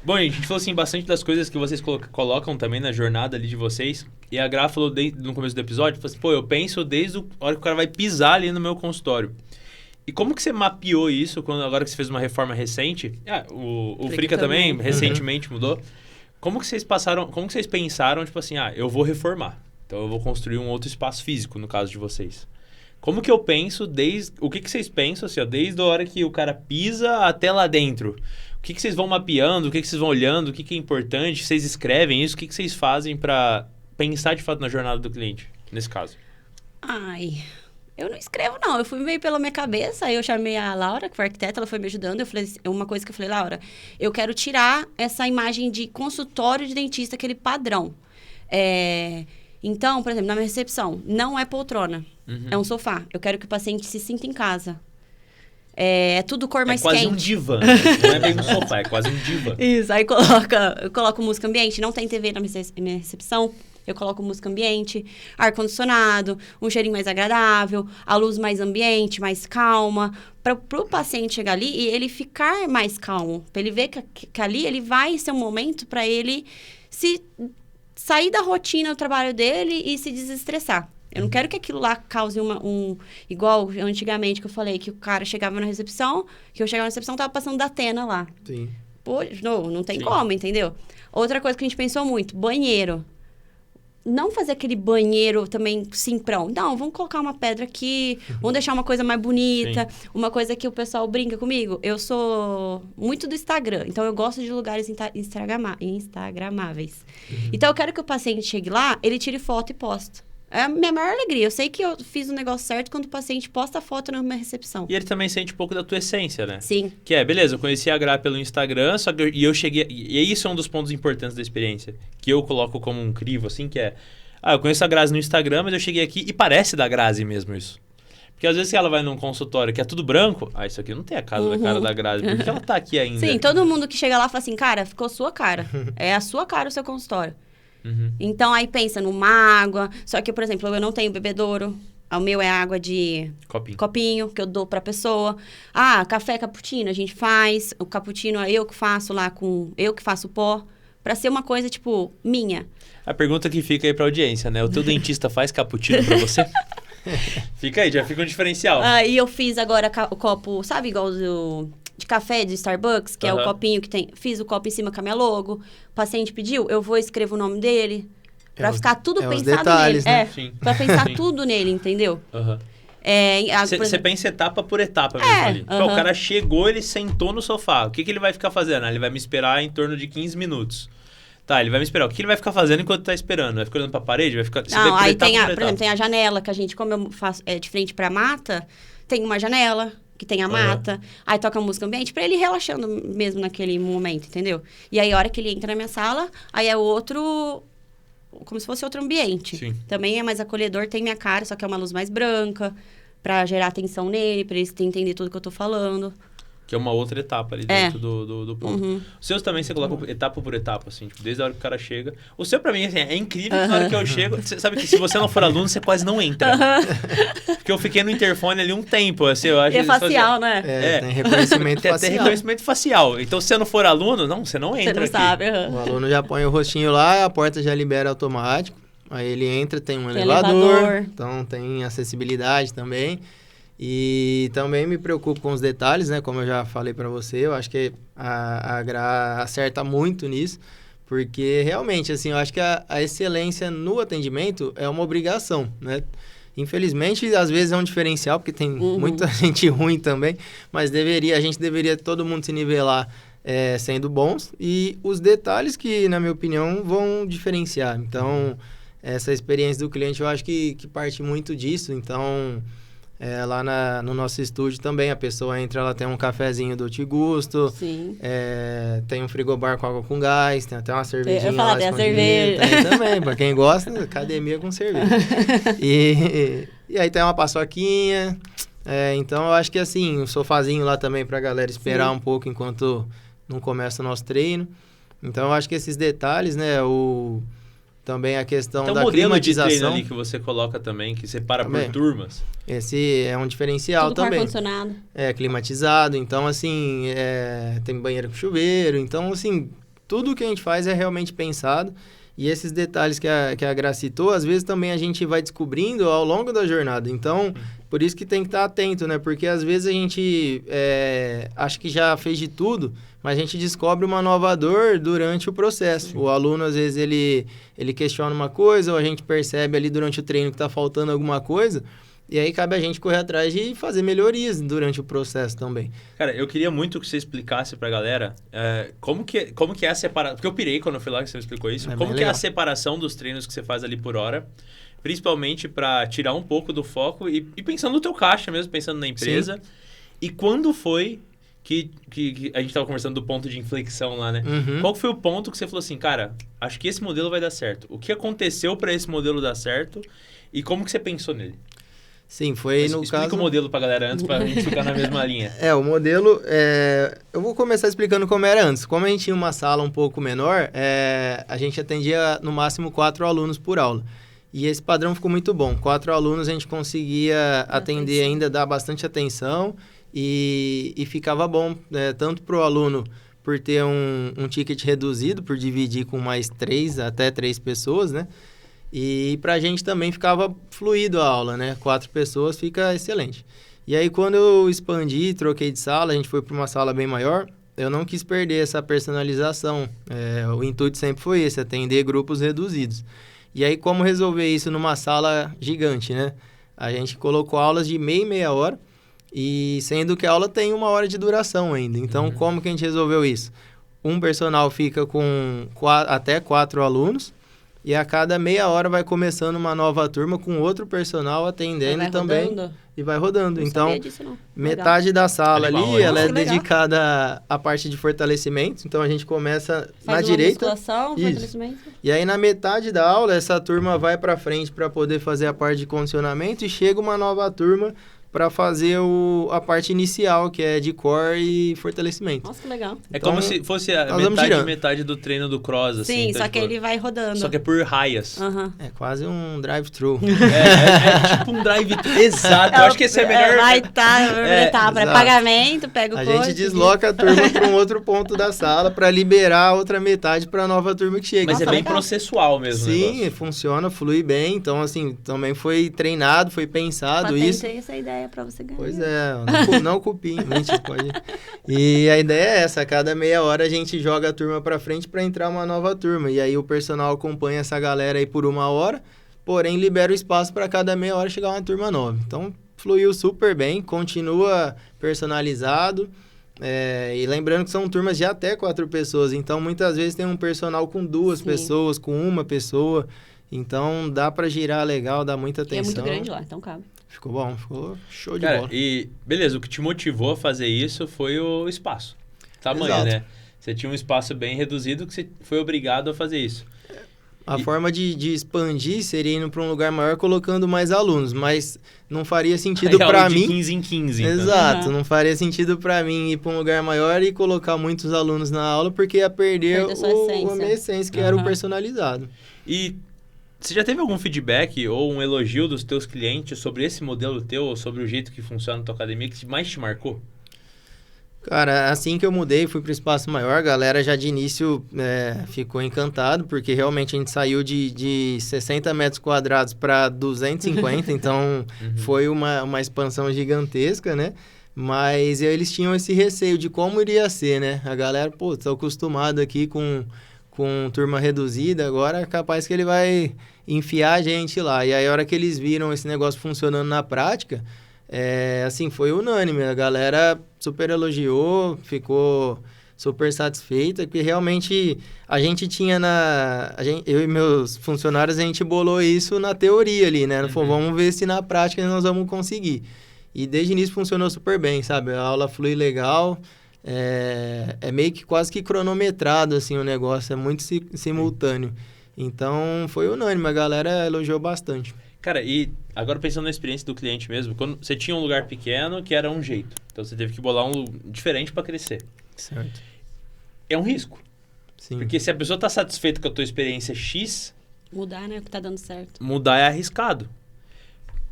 [SPEAKER 1] Bom, gente, a gente falou assim, bastante das coisas que vocês colocam também na jornada ali de vocês. E a Gra falou no começo do episódio, falou assim, eu penso desde a hora que o cara vai pisar ali no meu consultório. E como que você mapeou isso agora que você fez uma reforma recente? O Frica também recentemente mudou. Como que vocês pensaram, tipo assim, eu vou reformar. Então, eu vou construir um outro espaço físico, no caso de vocês. Como que eu penso o que vocês pensam, assim, desde a hora que o cara pisa até lá dentro? O que vocês vão mapeando? O que vocês vão olhando? O que é importante? Vocês escrevem isso? O que vocês fazem para pensar, de fato, na jornada do cliente, nesse caso?
[SPEAKER 3] Eu não escrevo, não. Eu fui meio pela minha cabeça. Aí eu chamei a Laura, que foi arquiteta, ela foi me ajudando. Eu falei, uma coisa que eu falei, Laura, eu quero tirar essa imagem de consultório de dentista, aquele padrão. Então, por exemplo, na minha recepção, não é poltrona,
[SPEAKER 1] Uhum.
[SPEAKER 3] é um sofá. Eu quero que o paciente se sinta em casa. É tudo cor mais
[SPEAKER 1] É quase
[SPEAKER 3] quente.
[SPEAKER 1] um divã. Não é bem um sofá, é quase um divã.
[SPEAKER 3] Isso, aí eu coloco música ambiente, não tem TV na minha recepção, eu coloco música ambiente, ar-condicionado, um cheirinho mais agradável, a luz mais ambiente, mais calma, para o paciente chegar ali e ele ficar mais calmo, para ele ver que ali ele vai ser um momento para ele sair da rotina do trabalho dele e se desestressar. Eu não quero que aquilo lá cause igual antigamente que eu falei, que o cara chegava na recepção, que eu chegava na recepção, tava passando da Atena lá.
[SPEAKER 2] Sim.
[SPEAKER 3] Pô, não tem
[SPEAKER 1] Sim.
[SPEAKER 3] como, entendeu? Outra coisa que a gente pensou muito, banheiro. Não fazer aquele banheiro também simprão. Não, vamos colocar uma pedra aqui, vamos deixar uma coisa mais bonita, uma coisa que o pessoal brinca comigo. Eu sou muito do Instagram, então eu gosto de lugares instagramáveis. Então eu quero que o paciente chegue lá, ele tire foto e posta. É a minha maior alegria. Eu sei que eu fiz o negócio certo quando o paciente posta a foto na minha recepção.
[SPEAKER 1] E ele também sente um pouco da tua essência, né?
[SPEAKER 3] Sim.
[SPEAKER 1] Que é, beleza, eu conheci a Gra pelo Instagram, só que eu cheguei... E isso é um dos pontos importantes da experiência, que eu coloco como um crivo, assim, que é... eu conheço a Grazi no Instagram, mas eu cheguei aqui e parece da Grazi mesmo isso. Porque às vezes se ela vai num consultório que é tudo branco, isso aqui não tem a cara da Grazi, por que ela tá aqui ainda?
[SPEAKER 3] Sim, todo mundo que chega lá fala assim, cara, ficou sua cara. É a sua cara o seu consultório.
[SPEAKER 1] Uhum.
[SPEAKER 3] Então, aí pensa numa água. Só que, por exemplo, eu não tenho bebedouro. O meu é água de copinho, que eu dou pra pessoa. Café cappuccino a gente faz. O cappuccino é eu que faço lá eu que faço o pó. Pra ser uma coisa, tipo, minha.
[SPEAKER 1] A pergunta que fica aí pra audiência, né? O teu dentista faz cappuccino pra você? Fica aí, já fica um diferencial.
[SPEAKER 3] E eu fiz agora o copo, sabe, igual de café de Starbucks, que é o copinho que tem. Fiz o copo em cima com a minha logo. O paciente pediu, eu vou escrever o nome dele. Pra ficar tudo pensado
[SPEAKER 2] detalhes,
[SPEAKER 3] nele.
[SPEAKER 2] né?
[SPEAKER 1] Sim.
[SPEAKER 3] Pra pensar
[SPEAKER 1] Sim.
[SPEAKER 3] tudo nele, entendeu?
[SPEAKER 1] Uhum.
[SPEAKER 3] Você
[SPEAKER 1] pensa etapa por etapa mesmo ali. Pô, o cara chegou, ele sentou no sofá. O que ele vai ficar fazendo? Ele vai me esperar em torno de 15 minutos. Tá, ele vai me esperar. O que ele vai ficar fazendo enquanto tá esperando? Vai ficar olhando pra parede? Vai ficar...
[SPEAKER 3] Não, aí tem, por exemplo, tem a janela, que a gente, como eu faço de frente pra mata, tem uma janela que tem a mata, aí toca música ambiente, pra ele ir relaxando mesmo naquele momento, entendeu? E aí, a hora que ele entra na minha sala, aí é outro... como se fosse outro ambiente.
[SPEAKER 1] Sim.
[SPEAKER 3] Também é mais acolhedor, tem minha cara, só que é uma luz mais branca, pra gerar atenção nele, pra ele entender tudo que eu tô falando.
[SPEAKER 1] Que é uma outra etapa ali dentro do ponto.
[SPEAKER 3] Uhum.
[SPEAKER 1] Os seus também você coloca etapa por etapa, assim, tipo, desde a hora que o cara chega. O seu, pra mim, assim, é incrível que na hora que eu chego... Você sabe que se você não for aluno, você quase não entra. Porque eu fiquei no interfone ali um tempo, assim, eu acho...
[SPEAKER 3] É facial, né?
[SPEAKER 2] Tem reconhecimento facial.
[SPEAKER 1] Tem reconhecimento facial. Então, se você não for aluno, você não entra
[SPEAKER 3] Você não
[SPEAKER 1] aqui.
[SPEAKER 3] sabe.
[SPEAKER 2] O aluno já põe o rostinho lá, a porta já libera automático. Aí ele entra, tem um elevador. Então, tem acessibilidade também. E também me preocupo com os detalhes, né? Como eu já falei para você, eu acho que a Gra acerta muito nisso, porque realmente, assim, eu acho que a excelência no atendimento é uma obrigação, né? Infelizmente, às vezes é um diferencial, porque tem muita gente ruim também, mas a gente deveria todo mundo se nivelar sendo bons, e os detalhes que, na minha opinião, vão diferenciar. Então, essa experiência do cliente, eu acho que parte muito disso. Então... lá no nosso estúdio também, a pessoa entra, ela tem um cafezinho do Tigusto.
[SPEAKER 3] Sim.
[SPEAKER 2] Tem um frigobar com água com gás, tem até uma cervejinha
[SPEAKER 3] lá. Tem a cerveja.
[SPEAKER 2] Tem também, pra quem gosta, academia com cerveja. E aí tem uma paçoquinha. Então, eu acho que assim, um sofazinho lá também pra galera esperar um pouco enquanto não começa o nosso treino. Então, eu acho que esses detalhes, né, também a questão da climatização.
[SPEAKER 1] Tem um modelo de treino ali que você coloca também, que separa por turmas.
[SPEAKER 2] Esse é um diferencial
[SPEAKER 3] tudo
[SPEAKER 2] também.
[SPEAKER 3] Com ar-condicionado.
[SPEAKER 2] Climatizado. Então, assim, tem banheiro com chuveiro. Então, assim, tudo que a gente faz é realmente pensado. E esses detalhes que a Gra citou, às vezes também a gente vai descobrindo ao longo da jornada. Então, por isso que tem que estar atento, né? Porque às vezes a gente acha que já fez de tudo, mas a gente descobre uma nova dor durante o processo. Sim. O aluno, às vezes, ele questiona uma coisa, ou a gente percebe ali durante o treino que está faltando alguma coisa, e aí cabe a gente correr atrás de fazer melhorias durante o processo também.
[SPEAKER 1] Cara, eu queria muito que você explicasse pra galera como que é a separação... Porque eu pirei quando eu fui lá que você me explicou isso. Como que é a separação dos treinos que você faz ali por hora, principalmente pra tirar um pouco do foco e pensando no teu caixa mesmo, pensando na empresa. Sim. E quando foi que a gente tava conversando do ponto de inflexão lá, né?
[SPEAKER 2] Uhum.
[SPEAKER 1] Qual que foi o ponto que você falou assim, cara, acho que esse modelo vai dar certo? O que aconteceu para esse modelo dar certo e como que você pensou nele?
[SPEAKER 2] Sim, foi
[SPEAKER 1] Mas
[SPEAKER 2] no
[SPEAKER 1] explica
[SPEAKER 2] caso...
[SPEAKER 1] o modelo pra galera antes, pra gente ficar na mesma linha.
[SPEAKER 2] O modelo... Eu vou começar explicando como era antes. Como a gente tinha uma sala um pouco menor, a gente atendia no máximo 4 alunos por aula. E esse padrão ficou muito bom. 4 alunos a gente conseguia atender ainda, dar bastante atenção e ficava bom, tanto para o aluno por ter um ticket reduzido, por dividir com mais 3, até 3 pessoas, né? E para a gente também ficava fluido a aula, né? 4 pessoas fica excelente. E aí, quando eu expandi, troquei de sala, a gente foi para uma sala bem maior, eu não quis perder essa personalização. O intuito sempre foi esse, atender grupos reduzidos. E aí, como resolver isso numa sala gigante, né? A gente colocou aulas de meia hora, e sendo que a aula tem 1 hora de duração ainda. Então, como que a gente resolveu isso? Um personal fica com até 4 alunos, e a cada meia hora vai começando uma nova turma com outro personal atendendo também. E vai rodando.
[SPEAKER 3] Não
[SPEAKER 2] então,
[SPEAKER 3] sabia disso, não.
[SPEAKER 2] metade da sala
[SPEAKER 1] Animal,
[SPEAKER 2] ali,
[SPEAKER 1] hein?
[SPEAKER 2] ela é
[SPEAKER 3] Nossa, que legal.
[SPEAKER 2] dedicada à parte de fortalecimento. Então, a gente começa na
[SPEAKER 3] Faz uma
[SPEAKER 2] direita.
[SPEAKER 3] musculação,
[SPEAKER 2] Isso.
[SPEAKER 3] fortalecimento.
[SPEAKER 2] E aí, na metade da aula, essa turma vai para frente para poder fazer a parte de condicionamento e chega uma nova turma para fazer a parte inicial, que é de core e fortalecimento.
[SPEAKER 3] Nossa, que legal.
[SPEAKER 1] É
[SPEAKER 2] Então,
[SPEAKER 1] como se fosse a
[SPEAKER 2] nós vamos girando.
[SPEAKER 1] metade do treino do cross, assim.
[SPEAKER 3] Sim,
[SPEAKER 1] então,
[SPEAKER 3] só que ele vai rodando.
[SPEAKER 1] Só que é por raias.
[SPEAKER 3] Aham.
[SPEAKER 2] É quase um drive-thru.
[SPEAKER 1] É tipo um drive. Exato. Eu acho que esse é melhor.
[SPEAKER 3] Vai estar, etapa. É
[SPEAKER 2] exato.
[SPEAKER 3] pagamento, pega o
[SPEAKER 2] A
[SPEAKER 3] coach.
[SPEAKER 2] gente desloca a turma para um outro ponto da sala para liberar a outra metade para a nova turma que chega.
[SPEAKER 1] Mas é
[SPEAKER 3] Nossa,
[SPEAKER 1] bem
[SPEAKER 3] legal.
[SPEAKER 1] processual mesmo. o
[SPEAKER 2] Sim,
[SPEAKER 1] negócio.
[SPEAKER 2] funciona, flui bem. Então, assim, também foi treinado, foi pensado isso.
[SPEAKER 3] Patentei essa ideia pra você ganhar.
[SPEAKER 2] Pois é, não copiem, mentira, pode. E a ideia é essa, a cada meia hora a gente joga a turma pra frente pra entrar uma nova turma. E aí o personal acompanha essa galera aí por 1 hora, porém libera o espaço pra cada meia hora chegar uma turma nova. Então, fluiu super bem, continua personalizado. E lembrando que são turmas de até 4 pessoas, então muitas vezes tem um personal com 2
[SPEAKER 3] Sim.
[SPEAKER 2] pessoas, com 1 pessoa. Então, dá pra girar legal, dá muita
[SPEAKER 3] E
[SPEAKER 2] atenção.
[SPEAKER 3] é muito grande lá, então cabe.
[SPEAKER 2] Ficou bom, ficou show de
[SPEAKER 1] Cara,
[SPEAKER 2] bola.
[SPEAKER 1] e beleza, o que te motivou a fazer isso foi o espaço. Tamanho,
[SPEAKER 2] Exato.
[SPEAKER 1] né? Você tinha um espaço bem reduzido que você foi obrigado a fazer isso.
[SPEAKER 2] A forma de expandir seria indo para um lugar maior colocando mais alunos, mas não faria sentido
[SPEAKER 1] Aí,
[SPEAKER 2] para
[SPEAKER 1] aula de
[SPEAKER 2] mim.
[SPEAKER 1] 15 em 15. então.
[SPEAKER 2] Exato,
[SPEAKER 3] Uhum.
[SPEAKER 2] não faria sentido para mim ir para um lugar maior e colocar muitos alunos na aula, porque ia perder
[SPEAKER 3] Perde a sua essência.
[SPEAKER 2] a minha essência, que era o
[SPEAKER 3] Uhum.
[SPEAKER 2] personalizado.
[SPEAKER 1] E você já teve algum feedback ou um elogio dos teus clientes sobre esse modelo teu ou sobre o jeito que funciona na tua academia que mais te marcou?
[SPEAKER 2] Cara, assim que eu mudei, fui para o espaço maior, a galera já de início ficou encantado, porque realmente a gente saiu de 60 metros quadrados para 250, então foi uma expansão gigantesca, né? Mas eles tinham esse receio de como iria ser, né? A galera, pô, tô acostumado aqui com turma reduzida, agora é capaz que ele vai enfiar a gente lá. E aí, a hora que eles viram esse negócio funcionando na prática, assim, foi unânime. A galera super elogiou, ficou super satisfeita, porque realmente a gente tinha eu e meus funcionários, a gente bolou isso na teoria ali, né? Falou, vamos ver se na prática nós vamos conseguir. E desde o início funcionou super bem, sabe? A aula flui legal, é meio que quase que cronometrado, assim, o negócio, é muito simultâneo. Então, foi unânime, a galera elogiou bastante.
[SPEAKER 1] Cara, e agora pensando na experiência do cliente mesmo, quando você tinha um lugar pequeno que era um jeito, então você teve que bolar um diferente para crescer.
[SPEAKER 2] Certo.
[SPEAKER 1] É um risco,
[SPEAKER 2] Sim.
[SPEAKER 1] porque se a pessoa tá satisfeita com a tua experiência X,
[SPEAKER 3] Mudar, né? O que tá dando certo.
[SPEAKER 1] mudar é arriscado.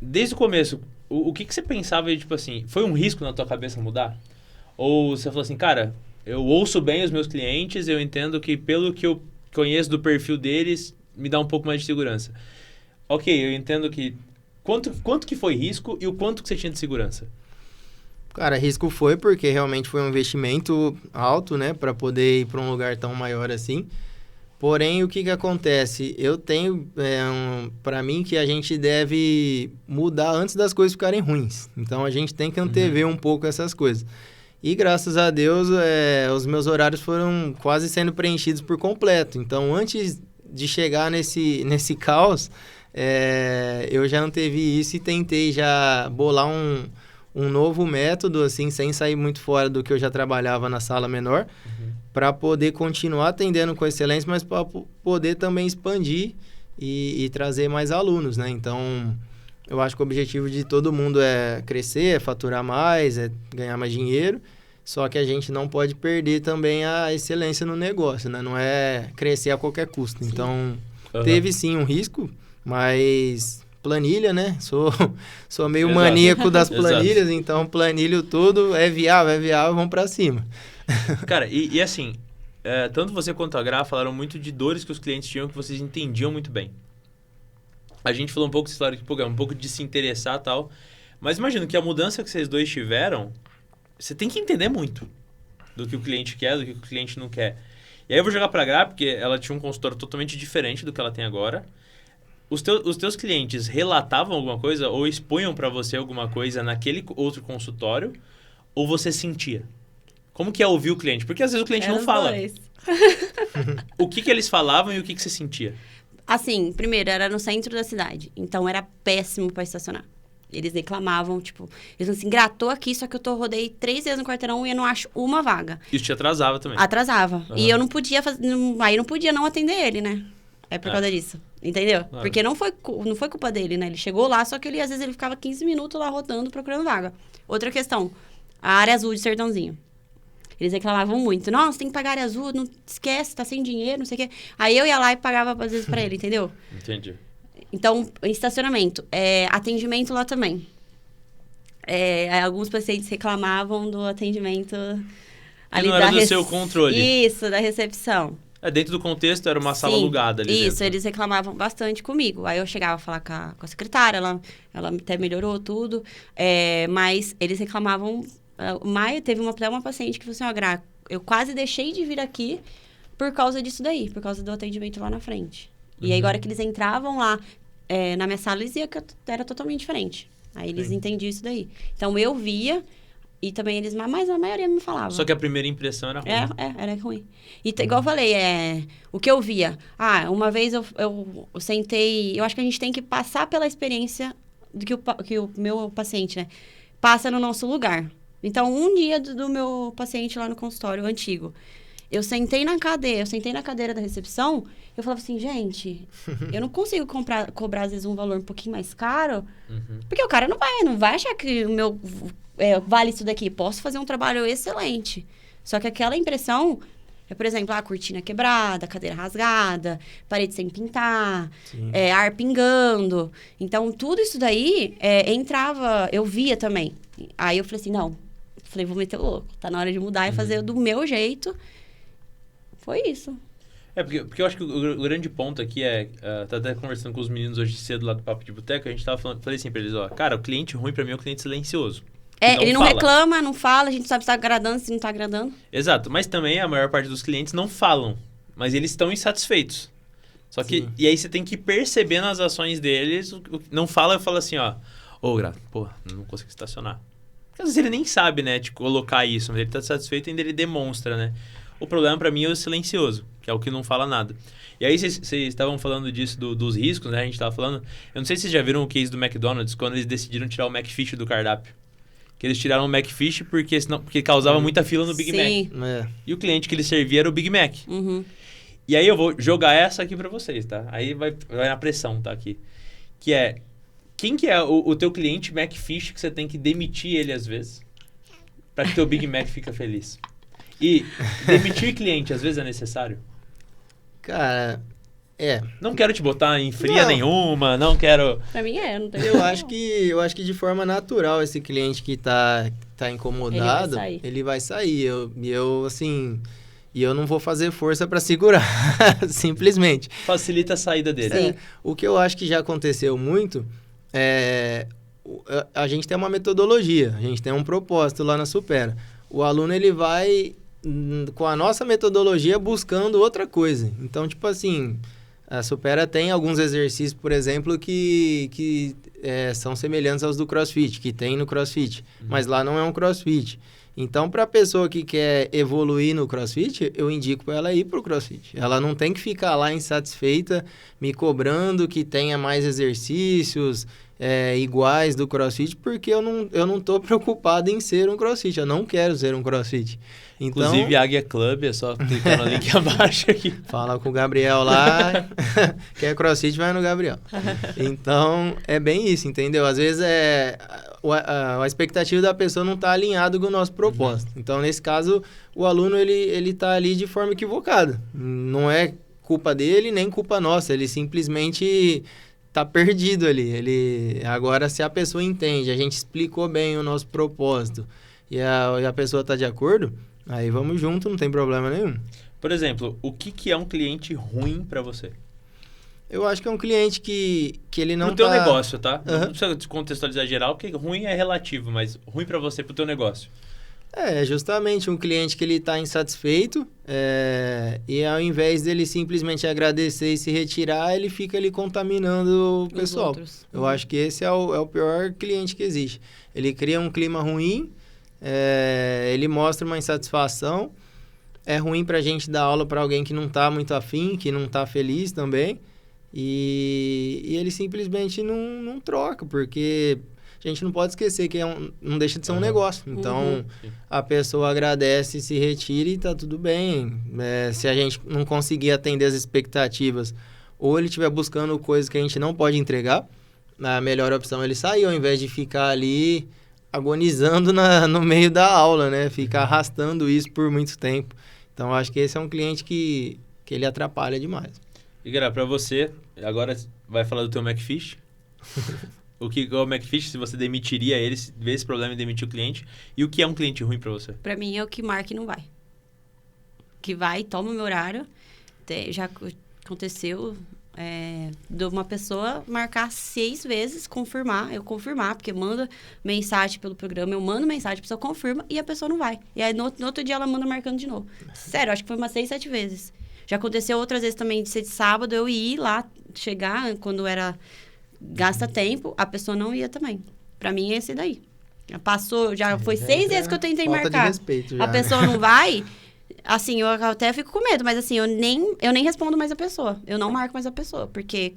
[SPEAKER 1] Desde o começo, o que você pensava, tipo assim, foi um risco na tua cabeça mudar? Ou você falou assim, cara, eu ouço bem os meus clientes, eu entendo que pelo que eu conheço do perfil deles, me dá um pouco mais de segurança. Ok, eu entendo que... Quanto que foi risco e o quanto que você tinha de segurança?
[SPEAKER 2] Cara, risco foi porque realmente foi um investimento alto, né? Para poder ir para um lugar tão maior assim. Porém, o que acontece? Eu tenho, para mim, que a gente deve mudar antes das coisas ficarem ruins. Então, a gente tem que antever um pouco essas coisas. E, graças a Deus, os meus horários foram quase sendo preenchidos por completo. Então, antes de chegar nesse caos, eu já antevi isso e tentei já bolar um novo método, assim, sem sair muito fora do que eu já trabalhava na sala menor, para poder continuar atendendo com excelência, mas para poder também expandir e trazer mais alunos, né? Então, eu acho que o objetivo de todo mundo é crescer, é faturar mais, é ganhar mais dinheiro, só que a gente não pode perder também a excelência no negócio, né? Não é crescer a qualquer custo. Sim. Então, teve sim um risco, mas planilha, né? Sou meio maníaco das planilhas, então planilho tudo é viável, vamos para cima.
[SPEAKER 1] Cara, e assim, tanto você quanto a Gra falaram muito de dores que os clientes tinham que vocês entendiam muito bem. A gente falou um pouco dessa história aqui, um pouco de se interessar e tal, mas imagino que a mudança que vocês dois tiveram, você tem que entender muito do que o cliente quer, do que o cliente não quer. E aí eu vou jogar pra Gra, porque ela tinha um consultório totalmente diferente do que ela tem agora. Os teus clientes relatavam alguma coisa ou expunham pra você alguma coisa naquele outro consultório, ou você sentia? Como que é ouvir o cliente? Porque às vezes o cliente não fala. O que eles falavam e o que você sentia?
[SPEAKER 3] Assim, primeiro, era no centro da cidade. Então, era péssimo para estacionar. Eles reclamavam, tipo... Eles assim, tô aqui, só que eu rodei 3 vezes no quarteirão e eu não acho uma vaga.
[SPEAKER 1] Isso te atrasava também?
[SPEAKER 3] Atrasava. Uhum. E eu não podia fazer... Aí não podia não atender ele, né? É por causa disso. Entendeu? Claro. Porque não foi culpa dele, né? Ele chegou lá, só que às vezes ele ficava 15 minutos lá rodando, procurando vaga. Outra questão. A área azul de Sertãozinho. Eles reclamavam muito. Nossa, tem que pagar área azul, não esquece, tá sem dinheiro, não sei o quê. Aí eu ia lá e pagava às vezes pra ele, entendeu?
[SPEAKER 1] Entendi.
[SPEAKER 3] Então, estacionamento. Atendimento lá também. Alguns pacientes reclamavam do atendimento ali
[SPEAKER 1] não era do seu controle.
[SPEAKER 3] Isso, da recepção.
[SPEAKER 1] Dentro do contexto, era uma sala alugada ali
[SPEAKER 3] Isso,
[SPEAKER 1] dentro.
[SPEAKER 3] Eles reclamavam bastante comigo. Aí eu chegava a falar com a secretária, ela até melhorou tudo. Mas eles reclamavam... teve uma paciente que falou assim, Gra, eu quase deixei de vir aqui por causa disso daí, por causa do atendimento lá na frente. E aí, agora que eles entravam lá na minha sala, eles iam que era totalmente diferente. Aí eles entendiam isso daí. Então, eu via e também eles... Mas a maioria me falava.
[SPEAKER 1] Só que a primeira impressão era ruim.
[SPEAKER 3] Era ruim. E igual eu falei, o que eu via... uma vez eu sentei... Eu acho que a gente tem que passar pela experiência que o meu paciente, né? Passa no nosso lugar. Então, um dia do meu paciente lá no consultório antigo, eu sentei na cadeira da recepção, eu falava assim, gente, eu não consigo cobrar, às vezes, um valor um pouquinho mais caro, porque o cara não vai achar que o meu vale isso daqui. Posso fazer um trabalho excelente. Só que aquela impressão por exemplo, a cortina quebrada, cadeira rasgada, parede sem pintar, ar pingando. Então, tudo isso daí entrava, eu via também. Aí eu falei assim, vou meter o louco. Tá na hora de mudar e fazer do meu jeito. Foi isso.
[SPEAKER 1] Porque eu acho que o grande ponto aqui tá até conversando com os meninos hoje cedo lá do Papo de Boteco, a gente falei assim pra eles, cara, o cliente ruim pra mim é o cliente silencioso.
[SPEAKER 3] Ele não reclama, não fala, a gente sabe se tá agradando, se não tá agradando.
[SPEAKER 1] Exato, mas também a maior parte dos clientes não falam, mas eles estão insatisfeitos. Só que, e aí você tem que perceber nas ações deles, não fala, eu falo assim, Gra, não consigo estacionar. Porque às vezes ele nem sabe, né, de colocar isso, mas ele tá satisfeito e ainda ele demonstra, né. O problema pra mim é o silencioso, que é o que não fala nada. E aí vocês estavam falando disso, dos riscos, né, a gente tava falando. Eu não sei se vocês já viram o case do McDonald's, quando eles decidiram tirar o McFish do cardápio. Que eles tiraram o McFish porque causava muita fila no Big Mac. E o cliente que ele servia era o Big Mac. E aí eu vou jogar essa aqui pra vocês, tá? Aí vai na pressão, tá? Aqui. Que é... Quem que é o teu cliente McFish que você tem que demitir ele às vezes? Pra que teu Big Mac fica feliz? E demitir cliente às vezes é necessário?
[SPEAKER 2] Cara...
[SPEAKER 1] Não quero te botar em fria nenhuma, não quero...
[SPEAKER 3] Pra mim não tem
[SPEAKER 2] eu acho que de forma natural esse cliente que tá incomodado, ele vai sair. Eu não vou fazer força pra segurar, simplesmente.
[SPEAKER 1] Facilita a saída dele.
[SPEAKER 2] O que eu acho que já aconteceu muito a gente tem uma metodologia, a gente tem um propósito lá na Supera. O aluno, ele vai, com a nossa metodologia, buscando outra coisa. Então, tipo assim... A Supera tem alguns exercícios, por exemplo, que são semelhantes aos do CrossFit, que tem no CrossFit, mas lá não é um CrossFit. Então, para a pessoa que quer evoluir no CrossFit, eu indico para ela ir para o CrossFit. Ela não tem que ficar lá insatisfeita, me cobrando que tenha mais exercícios iguais do CrossFit, porque eu não estou preocupado em ser um CrossFit. Eu não quero ser um CrossFit. Então,
[SPEAKER 1] inclusive, Águia Club, é só clicar no link abaixo aqui.
[SPEAKER 2] Fala com o Gabriel lá. Quer CrossFit, vai no Gabriel. Então, é bem isso, entendeu? Às vezes a expectativa da pessoa não está alinhada com o nosso propósito. Então, nesse caso, o aluno ele está ali de forma equivocada. Não é culpa dele, nem culpa nossa. Ele simplesmente está perdido ali. Agora, se a pessoa entende, a gente explicou bem o nosso propósito e a pessoa está de acordo, aí vamos junto, não tem problema nenhum.
[SPEAKER 1] Por exemplo, o que é um cliente ruim para você?
[SPEAKER 2] Eu acho que é um cliente que ele não
[SPEAKER 1] pro teu negócio, tá? Não precisa contextualizar geral, porque ruim é relativo, mas ruim para você, pro teu negócio.
[SPEAKER 2] É justamente um cliente que ele está insatisfeito e ao invés dele simplesmente agradecer e se retirar, ele fica ali contaminando o pessoal. Eu acho que esse é o pior cliente que existe. Ele cria um clima ruim, ele mostra uma insatisfação. É ruim para a gente dar aula para alguém que não está muito afim, que não está feliz também. E ele simplesmente não troca, porque a gente não pode esquecer que não deixa de ser um negócio. Então, a pessoa agradece, se retira e está tudo bem. Se a gente não conseguir atender as expectativas ou ele estiver buscando coisas que a gente não pode entregar, a melhor opção é ele sair, ao invés de ficar ali agonizando no meio da aula, né? Ficar arrastando isso por muito tempo. Então, acho que esse é um cliente que ele atrapalha demais.
[SPEAKER 1] E, Gra, pra você, agora vai falar do teu McFish. O que é o McFish, se você demitiria ele, vê esse problema e demitir o cliente. E o que é um cliente ruim pra você?
[SPEAKER 3] Pra mim é o que marca e não vai. Que vai, toma o meu horário. Já aconteceu de uma pessoa marcar 6 vezes, eu confirmar, porque manda mensagem pelo programa, eu mando mensagem, a pessoa confirma e a pessoa não vai. E aí no outro dia ela manda marcando de novo. Sério, acho que foi umas 6, 7 vezes. Já aconteceu outras vezes também de ser de sábado, eu ir lá, chegar, quando era gasta tempo, a pessoa não ia também. Pra mim é esse daí. Passou, já foi 6 vezes que eu tentei
[SPEAKER 2] falta
[SPEAKER 3] marcar.
[SPEAKER 2] De respeito já,
[SPEAKER 3] a pessoa não vai, assim, eu até fico com medo, mas assim, eu nem respondo mais a pessoa. Eu não marco mais a pessoa, porque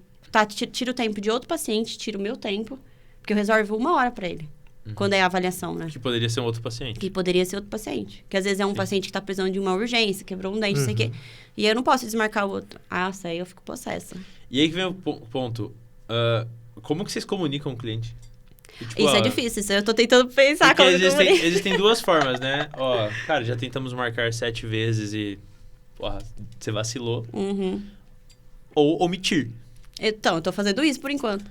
[SPEAKER 3] tira o tempo de outro paciente, tira o meu tempo, porque eu reservo 1 hora pra ele. Quando é a avaliação, né?
[SPEAKER 1] Que poderia ser um outro paciente.
[SPEAKER 3] Que poderia ser outro paciente. Que às vezes é um paciente que tá precisando de uma urgência, quebrou um dente, não sei o quê. E eu não posso desmarcar o outro. Isso aí eu fico possessa.
[SPEAKER 1] E aí que vem o ponto. Como que vocês comunicam com o cliente? Tipo,
[SPEAKER 3] isso é difícil, isso eu tô tentando pensar como
[SPEAKER 1] existem 2 formas, né? Cara, já tentamos marcar 7 vezes e... você vacilou. Ou omitir.
[SPEAKER 3] Então, eu tô fazendo isso por enquanto.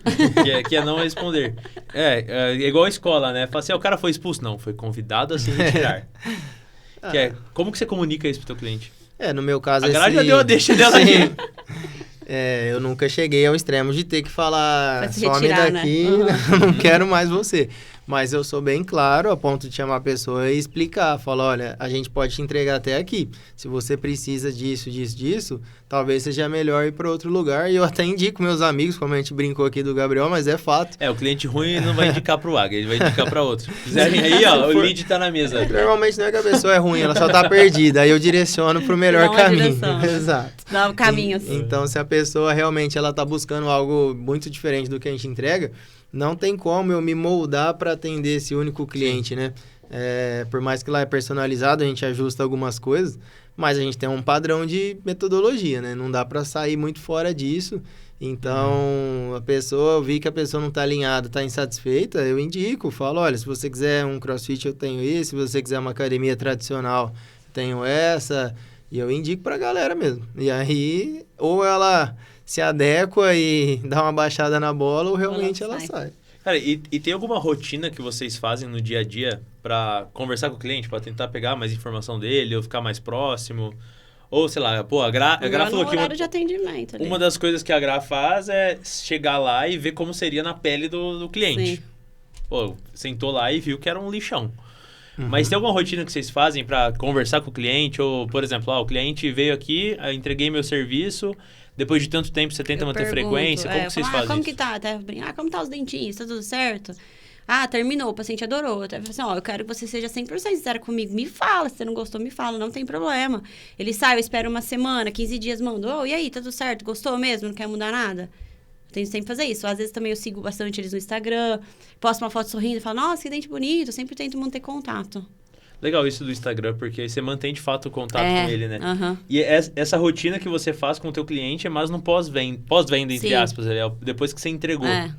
[SPEAKER 1] Que é não responder. É igual a escola, né? Fala assim, o cara foi expulso. Não, foi convidado a se retirar. Como que você comunica isso pro teu cliente?
[SPEAKER 2] No meu caso...
[SPEAKER 1] A Gra já deu a deixa dela aqui.
[SPEAKER 2] Eu nunca cheguei ao extremo de ter que falar, some
[SPEAKER 3] retirar,
[SPEAKER 2] daqui,
[SPEAKER 3] né?
[SPEAKER 2] Não quero mais você. Mas eu sou bem claro, a ponto de chamar a pessoa e explicar. Falar, olha, a gente pode te entregar até aqui. Se você precisa disso, talvez seja melhor ir para outro lugar. E eu até indico meus amigos, como a gente brincou aqui do Gabriel, mas é fato.
[SPEAKER 1] O cliente ruim não vai indicar pro Águia, ele vai indicar para outro. Se quiserem aí, o lead tá na mesa.
[SPEAKER 2] Normalmente não é que a pessoa é ruim, ela só tá perdida. Aí eu direciono pro melhor caminho.
[SPEAKER 3] Exato. Dá um caminho assim.
[SPEAKER 2] Então, se a pessoa realmente ela tá buscando algo muito diferente do que a gente entrega, não tem como eu me moldar para atender esse único cliente, né? Por mais que lá é personalizado, a gente ajusta algumas coisas, mas a gente tem um padrão de metodologia, né? Não dá para sair muito fora disso. Então, eu vi que a pessoa não está alinhada, está insatisfeita, eu indico, falo, olha, se você quiser um CrossFit, eu tenho esse, se você quiser uma academia tradicional, tenho essa, e eu indico para a galera mesmo. E aí, ou ela se adequa e dá uma baixada na bola, ou realmente ela sai.
[SPEAKER 1] Cara, e tem alguma rotina que vocês fazem no dia a dia para conversar com o cliente, para tentar pegar mais informação dele, ou ficar mais próximo? Ou, sei lá, a Gra falou que
[SPEAKER 3] de atendimento ali.
[SPEAKER 1] Uma das coisas que a Gra faz é chegar lá e ver como seria na pele do cliente. Sim. Sentou lá e viu que era um lixão. Mas tem alguma rotina que vocês fazem para conversar com o cliente? Ou, por exemplo, o cliente veio aqui, eu entreguei meu serviço, Depois de tanto tempo, você tenta manter frequência? Como que vocês fazem
[SPEAKER 3] como
[SPEAKER 1] isso?
[SPEAKER 3] que tá? Até como tá os dentinhos? Tá tudo certo? Ah, terminou, o paciente adorou. Até falei assim, ó, eu quero que você seja 100% sincero comigo. Me fala, se você não gostou, me fala, não tem problema. Ele sai, eu espero uma semana, 15 dias, mandou. E aí, tá tudo certo? Gostou mesmo? Não quer mudar nada? Eu tenho sempre que fazer isso. Às vezes também eu sigo bastante eles no Instagram, posto uma foto sorrindo e falo, nossa, que dente bonito. Eu sempre tento manter contato.
[SPEAKER 1] Legal isso do Instagram, porque aí você mantém de fato o contato com ele, né?
[SPEAKER 3] Aham.
[SPEAKER 1] E essa rotina que você faz com o teu cliente é mais no pós-venda, entre
[SPEAKER 3] Sim.
[SPEAKER 1] aspas, depois que você entregou.
[SPEAKER 3] É,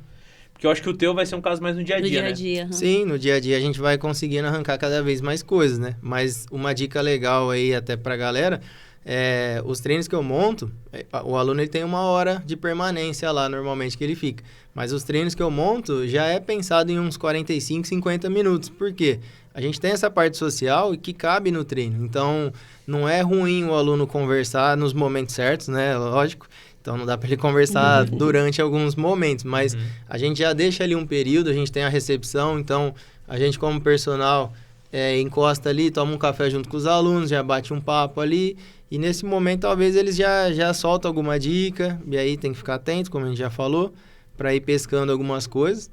[SPEAKER 1] Porque eu acho que o teu vai ser um caso mais no dia a
[SPEAKER 3] no
[SPEAKER 1] dia,
[SPEAKER 3] dia a
[SPEAKER 1] né?
[SPEAKER 3] dia. aham.
[SPEAKER 2] Sim, no dia a dia a gente vai conseguindo arrancar cada vez mais coisas, né? Mas uma dica legal aí até pra galera, os treinos que eu monto, o aluno ele tem 1 hora de permanência lá normalmente que ele fica. Mas os treinos que eu monto já é pensado em uns 45, 50 minutos. Por quê? A gente tem essa parte social que cabe no treino. Então, não é ruim o aluno conversar nos momentos certos, né? Lógico. Então, não dá para ele conversar durante alguns momentos. Mas a gente já deixa ali um período, a gente tem a recepção. Então, a gente como personal encosta ali, toma um café junto com os alunos, já bate um papo ali. E nesse momento, talvez eles já soltam alguma dica. E aí tem que ficar atento, como a gente já falou, para ir pescando algumas coisas.